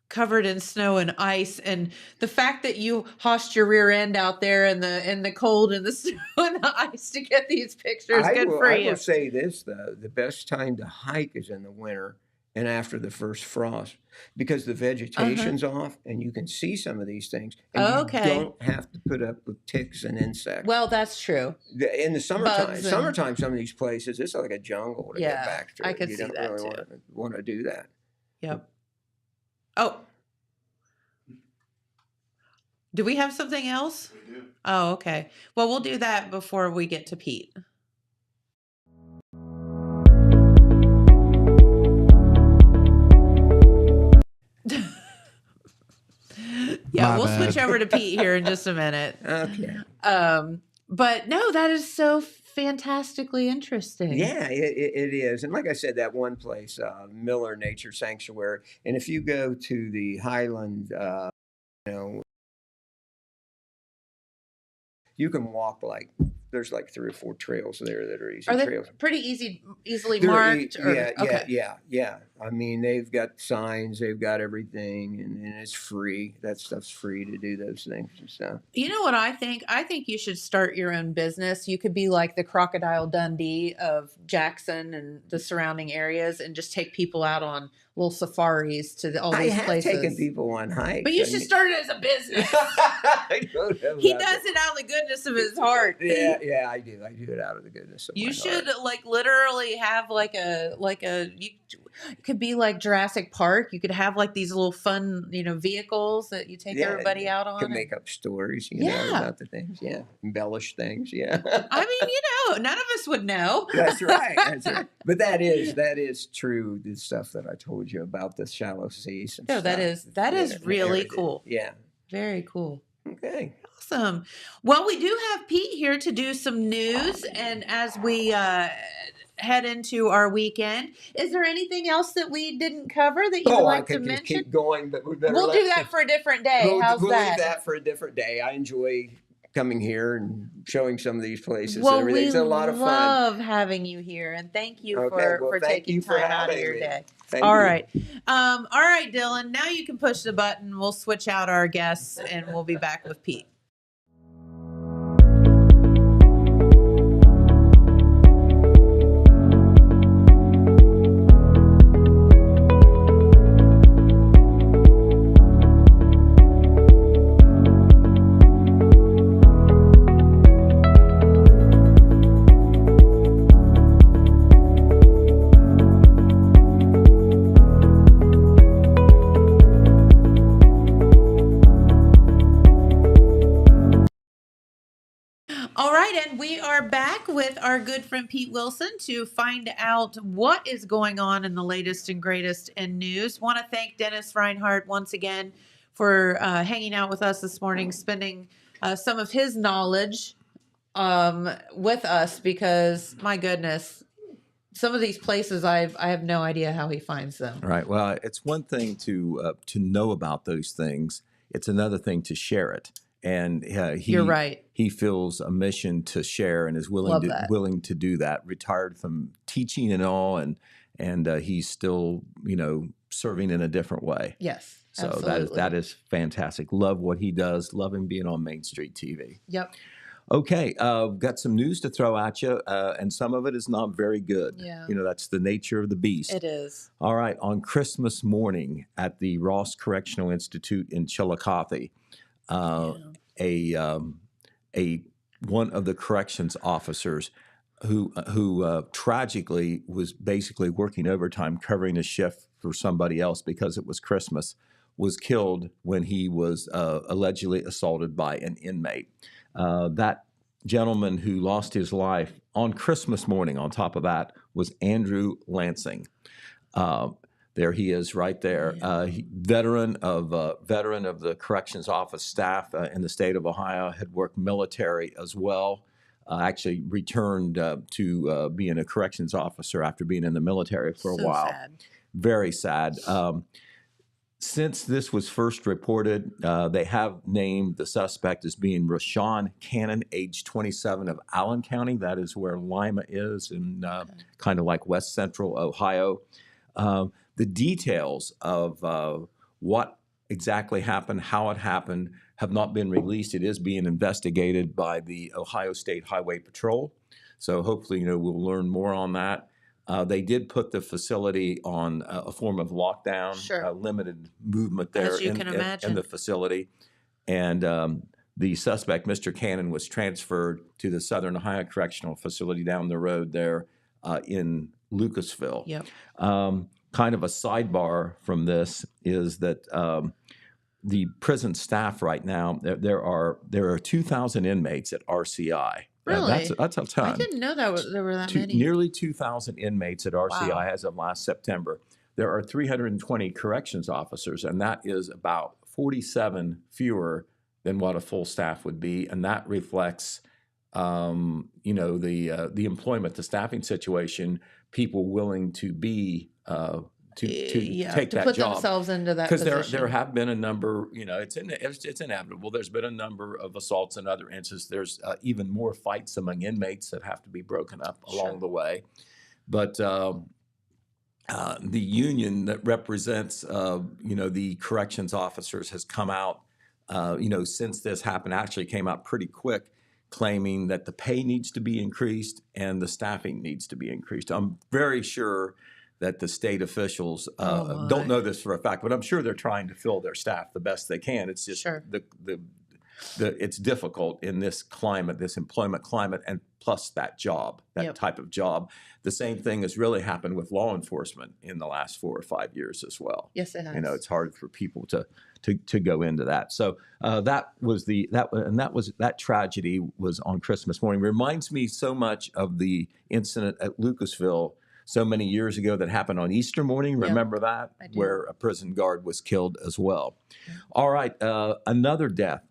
covered in snow and ice, and the fact that you hoshed your rear end out there in the cold and the snow and the ice to get these pictures. Good for you. I will say this though: the best time to hike is in the winter and after the first frost, because the vegetation's off and you can see some of these things. And you don't have to put up with ticks and insects. Well, that's true. In the summertime, some of these places, it's like a jungle to get back to. I could see that too. You don't really want to do that. Yep. Oh. Do we have something else? We do. Oh, okay. Well, we'll do that before we get to Pete. My We'll bad. switch over to Pete here in just a minute. Okay. But no, that is so fantastically interesting. Yeah, it is. And like I said, that one place, Miller Nature Sanctuary, and if you go to the Highland, you know, you can walk there's like 3 or 4 trails there that are easy Are they trails. pretty easily They're marked? Yeah. I mean, they've got signs, they've got everything, and it's free. That stuff's free to do those things and stuff. You know what I think? I think you should start your own business. You could be like the Crocodile Dundee of Jackson and the surrounding areas and just take people out on little safaris to all these places. I have taken people on hikes. But you should start it as a business. I don't know He about does it out of the goodness of his heart. Yeah, I do. I do it out of the goodness of my You should heart. like literally have you could be like Jurassic Park. You could have like these little fun, vehicles that you take everybody out on. Could make up stories, about the things. Yeah, embellish things. Yeah. I mean, none of us would know. That's right. That's right. But that is true. The stuff that I told you about the shallow seas. And No, that is really everything. cool. Yeah. Very cool. Okay. Awesome. Well, we do have Pete here to do some news, and as we head into our weekend, is there anything else that we didn't cover that you would like to I could just mention? keep going, but we better. We'll do that for a different day. We'll How's leave that? that for a different day. I enjoy coming here and showing some of these places. Well, and everything. It's a lot of fun. love having you here, and thank you for thank taking you for time out of having your me. day. Thank All you. right. All right, Dylan. Now you can push the button. We'll switch out our guests, and we'll be back with Pete. All right, and we are back with our good friend Pete Wilson to find out what is going on in the latest and greatest in news. Want to thank Dennis Reinhart once again for hanging out with us this morning, spending some of his knowledge with us, because my goodness, some of these places I have no idea how he finds them. Right. Well, it's one thing to know about those things. It's another thing to share it. And You're right. He feels a mission to share and is willing to do that. Retired from teaching and all, and he's still serving in a different way. Yes. So absolutely. that is fantastic. Love what he does. Love him being on Main Street TV. Yep. Okay, got some news to throw at you, and some of it is not very good. Yeah. That's the nature of the beast. It is. All right, on Christmas morning at the Ross Correctional Institute in Chillicothe, one of the corrections officers who tragically was basically working overtime covering a shift for somebody else because it was Christmas, was killed when he was allegedly assaulted by an inmate. That gentleman who lost his life on Christmas morning, on top of that, was Andrew Lansing. There he is right there. Veteran of the corrections office staff in the state of Ohio, had worked military as well. Actually returned to being a corrections officer after being in the military for a while. Sad. Very sad. Since this was first reported, they have named the suspect as being Rashawn Cannon, age 27, of Allen County. That is where Lima is, in kind of like west central Ohio. The details of what exactly happened, how it happened, have not been released. It is being investigated by the Ohio State Highway Patrol. So hopefully, we'll learn more on that. They did put the facility on a form of lockdown, Sure. Limited movement there As you can imagine. in the facility. And the suspect, Mr. Cannon, was transferred to the Southern Ohio Correctional Facility down the road there in Lucasville. Yep. Kind of a sidebar from this is that the prison staff right now, there are 2,000 inmates at RCI. Really? That's a ton. I didn't know there were that many. Nearly 2,000 inmates at RCI Wow. as of last September. There are 320 corrections officers, and that is about 47 fewer than what a full staff would be, and that reflects, the employment, the staffing situation, people willing to be to take to that put job. themselves into that Because position. there have been a number, it's inevitable. There's been a number of assaults and other incidents. There's even more fights among inmates that have to be broken up along the way. But the union that represents, the corrections officers has come out, since this happened, actually came out pretty quick, claiming that the pay needs to be increased and the staffing needs to be increased. I'm very sure that the state officials don't know this for a fact, but I'm sure they're trying to fill their staff the best they can. It's just it's difficult in this climate, this employment climate, and plus that job, that type of job. The same thing has really happened with law enforcement in the last 4 or 5 years as well. Yes, it has. It's hard for people to go into that. So that tragedy was on Christmas morning. Reminds me so much of the incident at Lucasville so many years ago that happened on Easter morning. Remember that? I do. Where a prison guard was killed as well. All right, another death.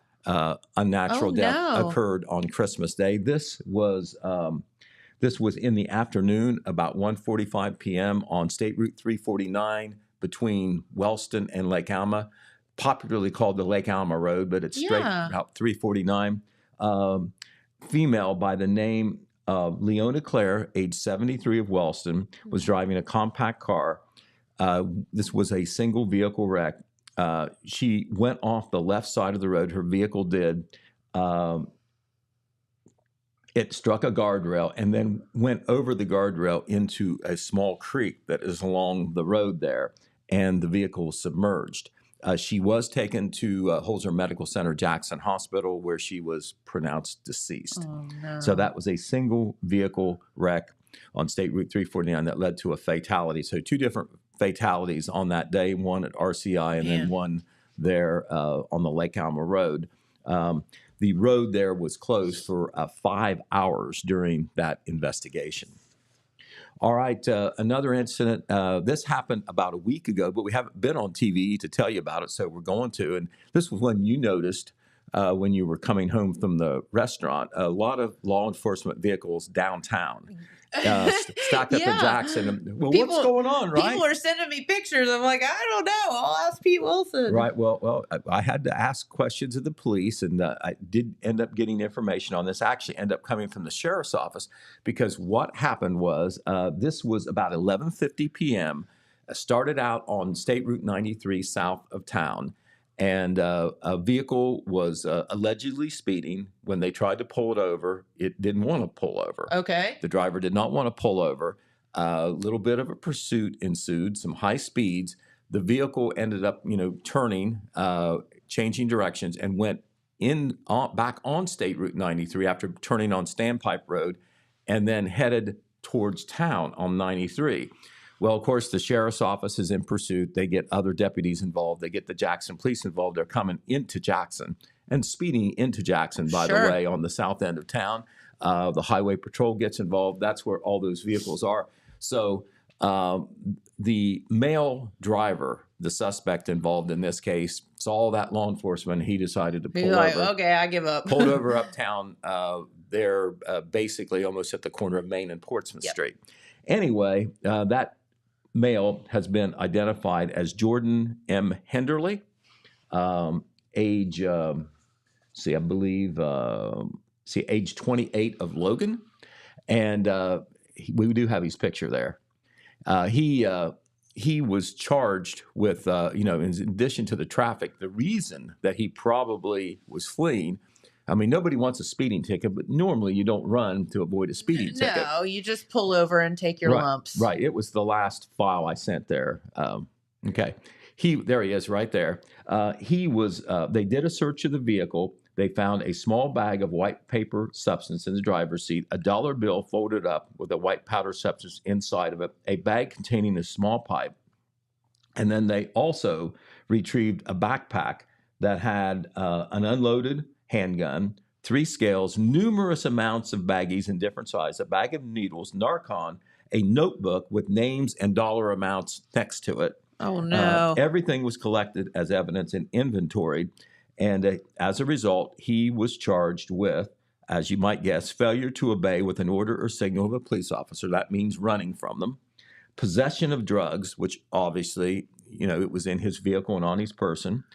Unnatural death occurred on Christmas Day. This was in the afternoon, about 1:45 p.m. on State Route 349 between Wellston and Lake Alma, popularly called the Lake Alma Road, but it's straight out 349. Female by the name of Leona Claire, age 73 of Wellston, was driving a compact car. This was a single vehicle wreck. She went off the left side of the road. Her vehicle did. It struck a guardrail and then went over the guardrail into a small creek that is along the road there, and the vehicle was submerged. She was taken to Holzer Medical Center, Jackson Hospital, where she was pronounced deceased. Oh, no. So that was a single vehicle wreck on State Route 349 that led to a fatality. So 2 different fatalities on that day, one at RCI and then one there on the Lake Alma Road. The road there was closed for 5 hours during that investigation. All right, another incident. This happened about a week ago, but we haven't been on TV to tell you about it, so we're going to. And this was one you noticed when you were coming home from the restaurant. A lot of law enforcement vehicles downtown. Stacked up in Jackson. Well, what's going on, right? People are sending me pictures. I'm like, I don't know. I'll ask Pete Wilson. Right. Well, I had to ask questions of the police, and I did end up getting information on this. Actually, end up coming from the sheriff's office, because what happened was this was about 11:50 p.m. Started out on State Route 93 south of town. And a vehicle was allegedly speeding. When they tried to pull it over, it didn't want to pull over. Okay. The driver did not want to pull over. A little bit of a pursuit ensued, some high speeds. The vehicle ended up, turning, changing directions, and went back on State Route 93 after turning on Standpipe Road, and then headed towards town on 93. Well, of course, the sheriff's office is in pursuit. They get other deputies involved. They get the Jackson police involved. They're coming into Jackson and speeding into Jackson, by the way, on the south end of town. The highway patrol gets involved. That's where all those vehicles are. So the male driver, the suspect involved in this case, saw that law enforcement. He decided to pull over. Okay, I give up. Pulled over uptown there, basically almost at the corner of Main and Portsmouth Street. Anyway, that male has been identified as Jordan M. Henderly, age, age 28 of Logan. And we do have his picture there. He was charged with, in addition to the traffic, the reason that he probably was fleeing. I mean, nobody wants a speeding ticket, but normally you don't run to avoid a speeding ticket. No, you just pull over and take your lumps. Right. It was the last file I sent there. Okay. There he is right there. They did a search of the vehicle. They found a small bag of white paper substance in the driver's seat, a dollar bill folded up with a white powder substance inside of it, a bag containing a small pipe. And then they also retrieved a backpack that had an unloaded handgun, 3 scales, numerous amounts of baggies in different sizes, a bag of needles, Narcan, a notebook with names and dollar amounts next to it. Oh, no. Everything was collected as evidence and inventoried. And as a result, he was charged with, as you might guess, failure to obey with an order or signal of a police officer. That means running from them. Possession of drugs, which obviously, it was in his vehicle and on his person.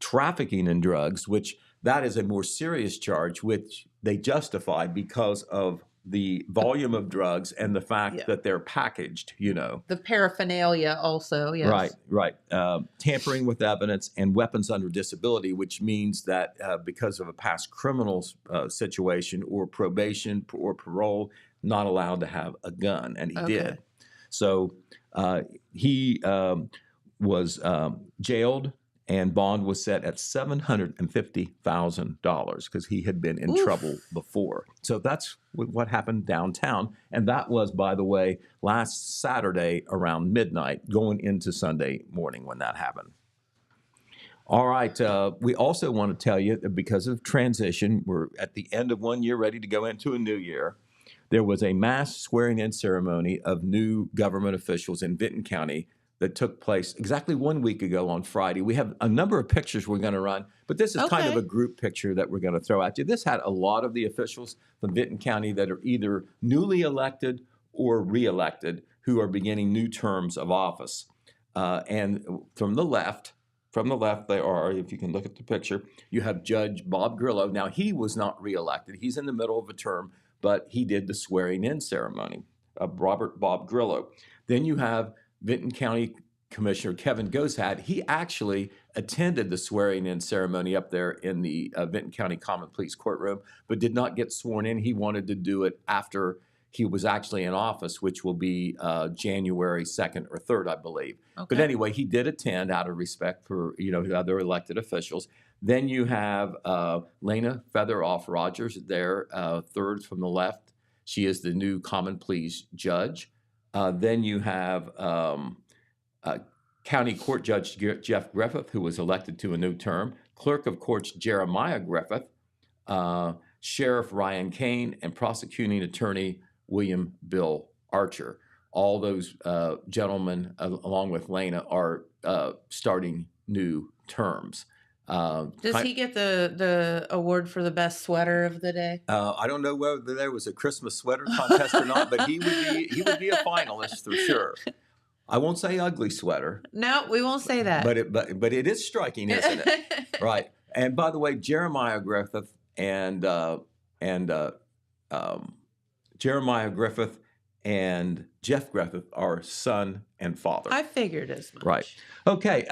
Trafficking in drugs, which that is a more serious charge, which they justify because of the volume of drugs and the fact that they're packaged, The paraphernalia also, yes. Right. Tampering with evidence and weapons under disability, which means that because of a past criminal situation or probation or parole, not allowed to have a gun, and he did. So he was jailed, and bond was set at $750,000 because he had been in trouble before. So that's what happened downtown. And that was, by the way, last Saturday around midnight, going into Sunday morning when that happened. All right. We also want to tell you that because of transition, we're at the end of one year, ready to go into a new year. There was a mass swearing-in ceremony of new government officials in Vinton County that took place exactly 1 week ago on Friday. We have a number of pictures we're going to run, but this is kind of a group picture that we're going to throw at you. This had a lot of the officials from Vinton County that are either newly elected or re-elected who are beginning new terms of office. And from the left, they are, if you can look at the picture, you have Judge Bob Grillo. Now, he was not re-elected. He's in the middle of a term, but he did the swearing-in ceremony of Bob Grillo. Then you have Vinton County Commissioner Kevin Goshat. He actually attended the swearing-in ceremony up there in the Vinton County Common Pleas courtroom, but did not get sworn in. He wanted to do it after he was actually in office, which will be January 2nd or 3rd, I believe. But anyway, he did attend out of respect for other elected officials. Then you have Lena Featheroff Rogers there, third from the left. She is the new Common Pleas judge. Then you have County Court Judge Jeff Griffith, who was elected to a new term, Clerk of Courts Jeremiah Griffith, Sheriff Ryan Kane, and Prosecuting Attorney William Bill Archer. All those gentlemen, along with Lena, are starting new terms. Does he get the award for the best sweater of the day? I don't know whether there was a Christmas sweater contest or not, but he would be a finalist for sure. I won't say ugly sweater. No, we won't say that. But it is striking, isn't it? Right. And by the way, Jeremiah Griffith and Jeff Griffith are son and father. I figured as much. Right. Okay.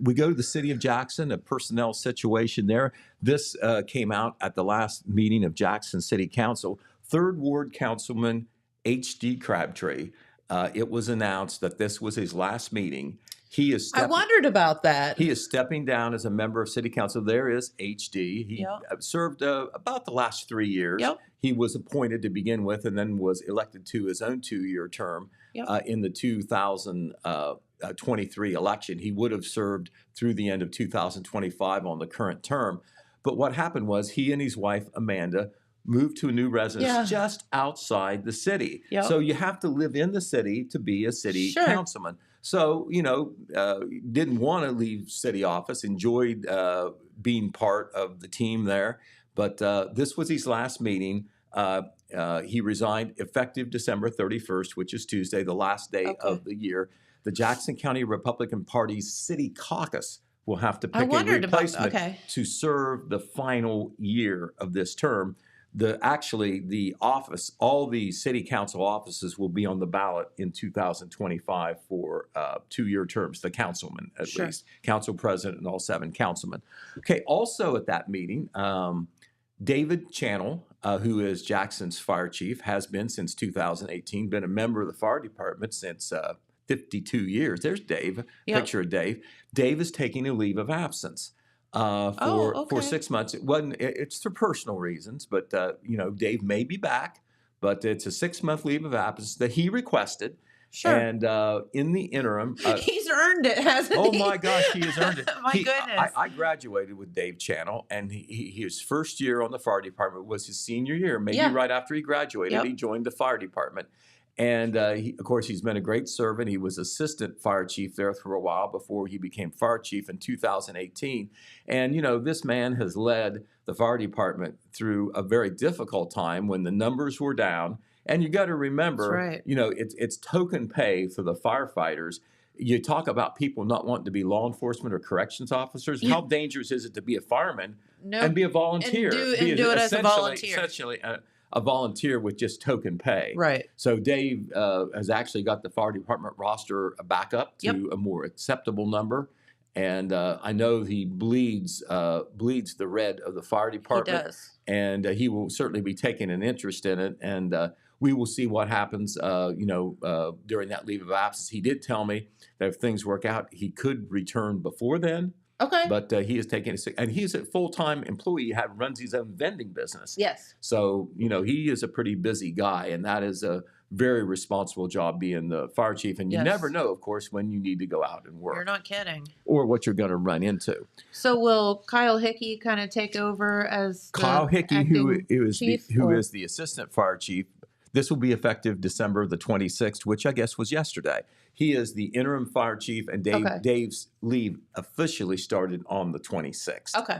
We go to the city of Jackson, a personnel situation there. This came out at the last meeting of Jackson City Council. 3rd Ward Councilman H.D. Crabtree. It was announced that this was his last meeting. I wondered about that. He is stepping down as a member of City Council. There is HD. He served about the last 3 years. Yep. He was appointed to begin with and then was elected to his own 2-year term in the 2023 election. He would have served through the end of 2025 on the current term. But what happened was he and his wife, Amanda, moved to a new residence just outside the city. Yep. So you have to live in the city to be a city councilman. So, didn't want to leave city office, enjoyed being part of the team there. But this was his last meeting. He resigned effective December 31st, which is Tuesday, the last day of the year. The Jackson County Republican Party's city caucus will have to pick a replacement to serve the final year of this term. All the city council offices will be on the ballot in 2025 for 2-year terms, the councilman at least, council president and all 7 councilmen. Okay, also at that meeting, David Channel, who is Jackson's fire chief, has been since 2018, been a member of the fire department since 52 years. There's Dave, picture of Dave. Dave is taking a leave of absence. For 6 months. It's for personal reasons, but Dave may be back, but it's a 6-month leave of absence that he requested. Sure. And in the interim, he's earned it, hasn't he? Oh my gosh, he has earned it. Goodness. I graduated with Dave Channel, and his first year on the fire department was his senior year. Maybe right after he graduated, he joined the fire department. And of course, he's been a great servant. He was assistant fire chief there for a while before he became fire chief in 2018. And, this man has led the fire department through a very difficult time when the numbers were down. And you got to remember, right. It's token pay for the firefighters. You talk about people not wanting to be law enforcement or corrections officers. How dangerous is it to be a fireman and be a volunteer? And do it as a volunteer. Essentially a volunteer with just token pay. Right. So Dave has actually got the fire department roster back up to a more acceptable number. And I know he bleeds the red of the fire department. He does. And he will certainly be taking an interest in it. And we will see what happens, during that leave of absence. He did tell me that if things work out, he could return before then. Okay. But he is taking and he's a full-time employee, runs his own vending business. Yes. So, he is a pretty busy guy, and that is a very responsible job being the fire chief. And you never know, of course, when you need to go out and work. You're not kidding. Or what you're going to run into. So will Kyle Hickey kind of take over as Kyle Hickey, who is the assistant fire chief? This will be effective December the 26th, which I guess was yesterday. He is the interim fire chief, and Dave's leave officially started on the 26th. Okay.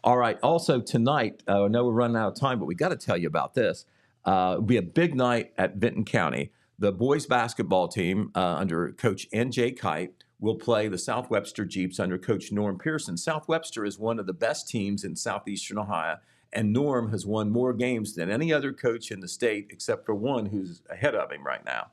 All right. Also tonight, I know we're running out of time, but we got to tell you about this. It'll be a big night at Vinton County. The boys basketball team under Coach N.J. Kite will play the South Webster Jeeps under Coach Norm Pearson. South Webster is one of the best teams in southeastern Ohio, and Norm has won more games than any other coach in the state except for one who's ahead of him right now.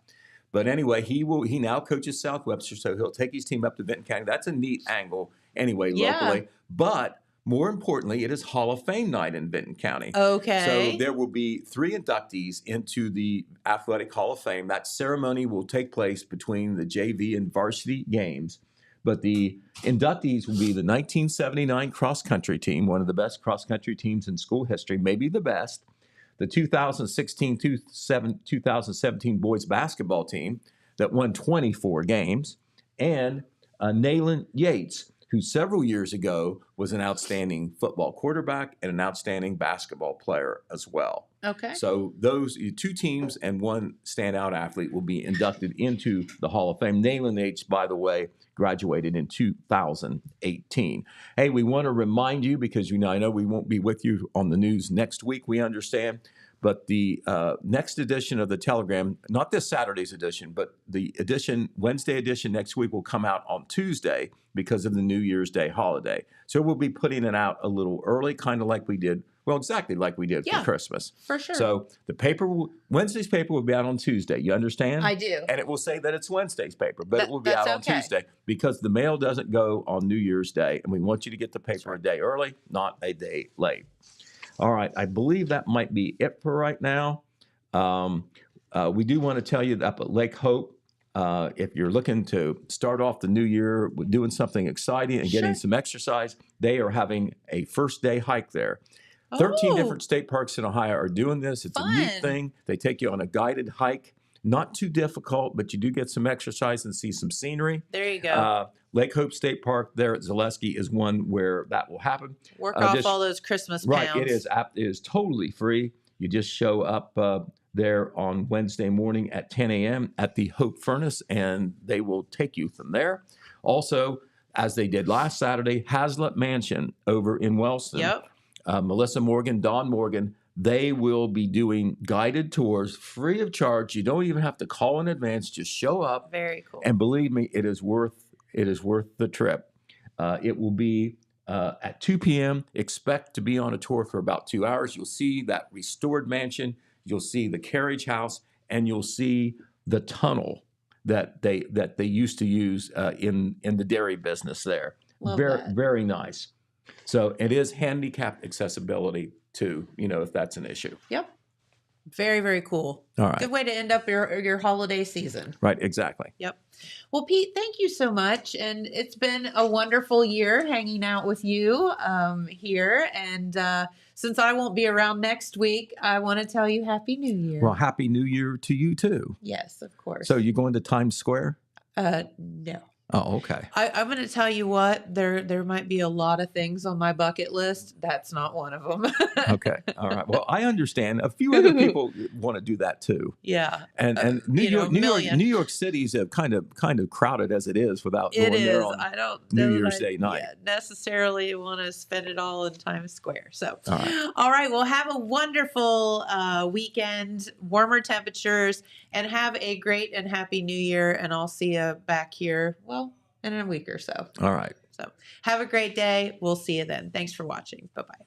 But anyway, he now coaches South Webster, so he'll take his team up to Vinton County. That's a neat angle anyway, locally. But more importantly, it is Hall of Fame night in Vinton County. Okay. So there will be 3 inductees into the Athletic Hall of Fame. That ceremony will take place between the JV and varsity games. But the inductees will be the 1979 cross-country team, one of the best cross-country teams in school history, maybe the best. The 2016-2017 boys basketball team that won 24 games. And Nayland Yates, who several years ago was an outstanding football quarterback and an outstanding basketball player as well. Okay. So those 2 teams and 1 standout athlete will be inducted into the Hall of Fame. Nayland Yates, by the way, graduated in 2018. Hey, we want to remind you, because I know we won't be with you on the news next week, we understand. But the next edition of the Telegram, not this Saturday's edition, but the Wednesday edition next week will come out on Tuesday because of the New Year's Day holiday. So we'll be putting it out a little early, kind of like we did, exactly like we did for Christmas. For sure. So Wednesday's paper will be out on Tuesday. You understand? I do. And it will say that it's Wednesday's paper, but it will be out on Tuesday because the mail doesn't go on New Year's Day. And we want you to get the paper a day early, not a day late. All right, I believe that might be it for right now. We do want to tell you that up at Lake Hope, if you're looking to start off the new year with doing something exciting and getting some exercise, they are having a first day hike there. 13 different state parks in Ohio are doing this. It's a neat thing. They take you on a guided hike. Not too difficult, but you do get some exercise and see some scenery. There you go. Lake Hope State Park there at Zaleski is one where that will happen. Work off all those Christmas pounds. Right, it is totally free. You just show up there on Wednesday morning at 10 a.m. at the Hope Furnace, and they will take you from there. Also, as they did last Saturday, Hazlitt Mansion over in Wellston. Yep. Melissa Morgan, Don Morgan, they will be doing guided tours free of charge. You don't even have to call in advance. Just show up. Very cool. And believe me, it is worth the trip. It will be at 2 p.m. Expect to be on a tour for about 2 hours. You'll see that restored mansion. You'll see the carriage house, and you'll see the tunnel that they used to use in the dairy business there. Love very that. Very nice. So it is handicap accessibility too, if that's an issue. Yep. Very, very cool. All right. Good way to end up your holiday season. Right, exactly. Yep. Well, Pete, thank you so much. And it's been a wonderful year hanging out with you here. And since I won't be around next week, I want to tell you Happy New Year. Well, Happy New Year to you too. Yes, of course. So you going to Times Square? No. Oh, okay. I'm going to tell you what, there might be a lot of things on my bucket list. That's not one of them. Okay. All right. Well, I understand. A few other people want to do that too. Yeah. And New you know, York, a million. New York City's kind of crowded as it is without It going there is. on I don't New know Year's that Day night. necessarily want to spend it all in Times Square. So, All right. all right. Well, have a wonderful weekend, warmer temperatures, and have a great and happy New Year. And I'll see you back here, well, in a week or so. All right. So, have a great day. We'll see you then. Thanks for watching. Bye-bye.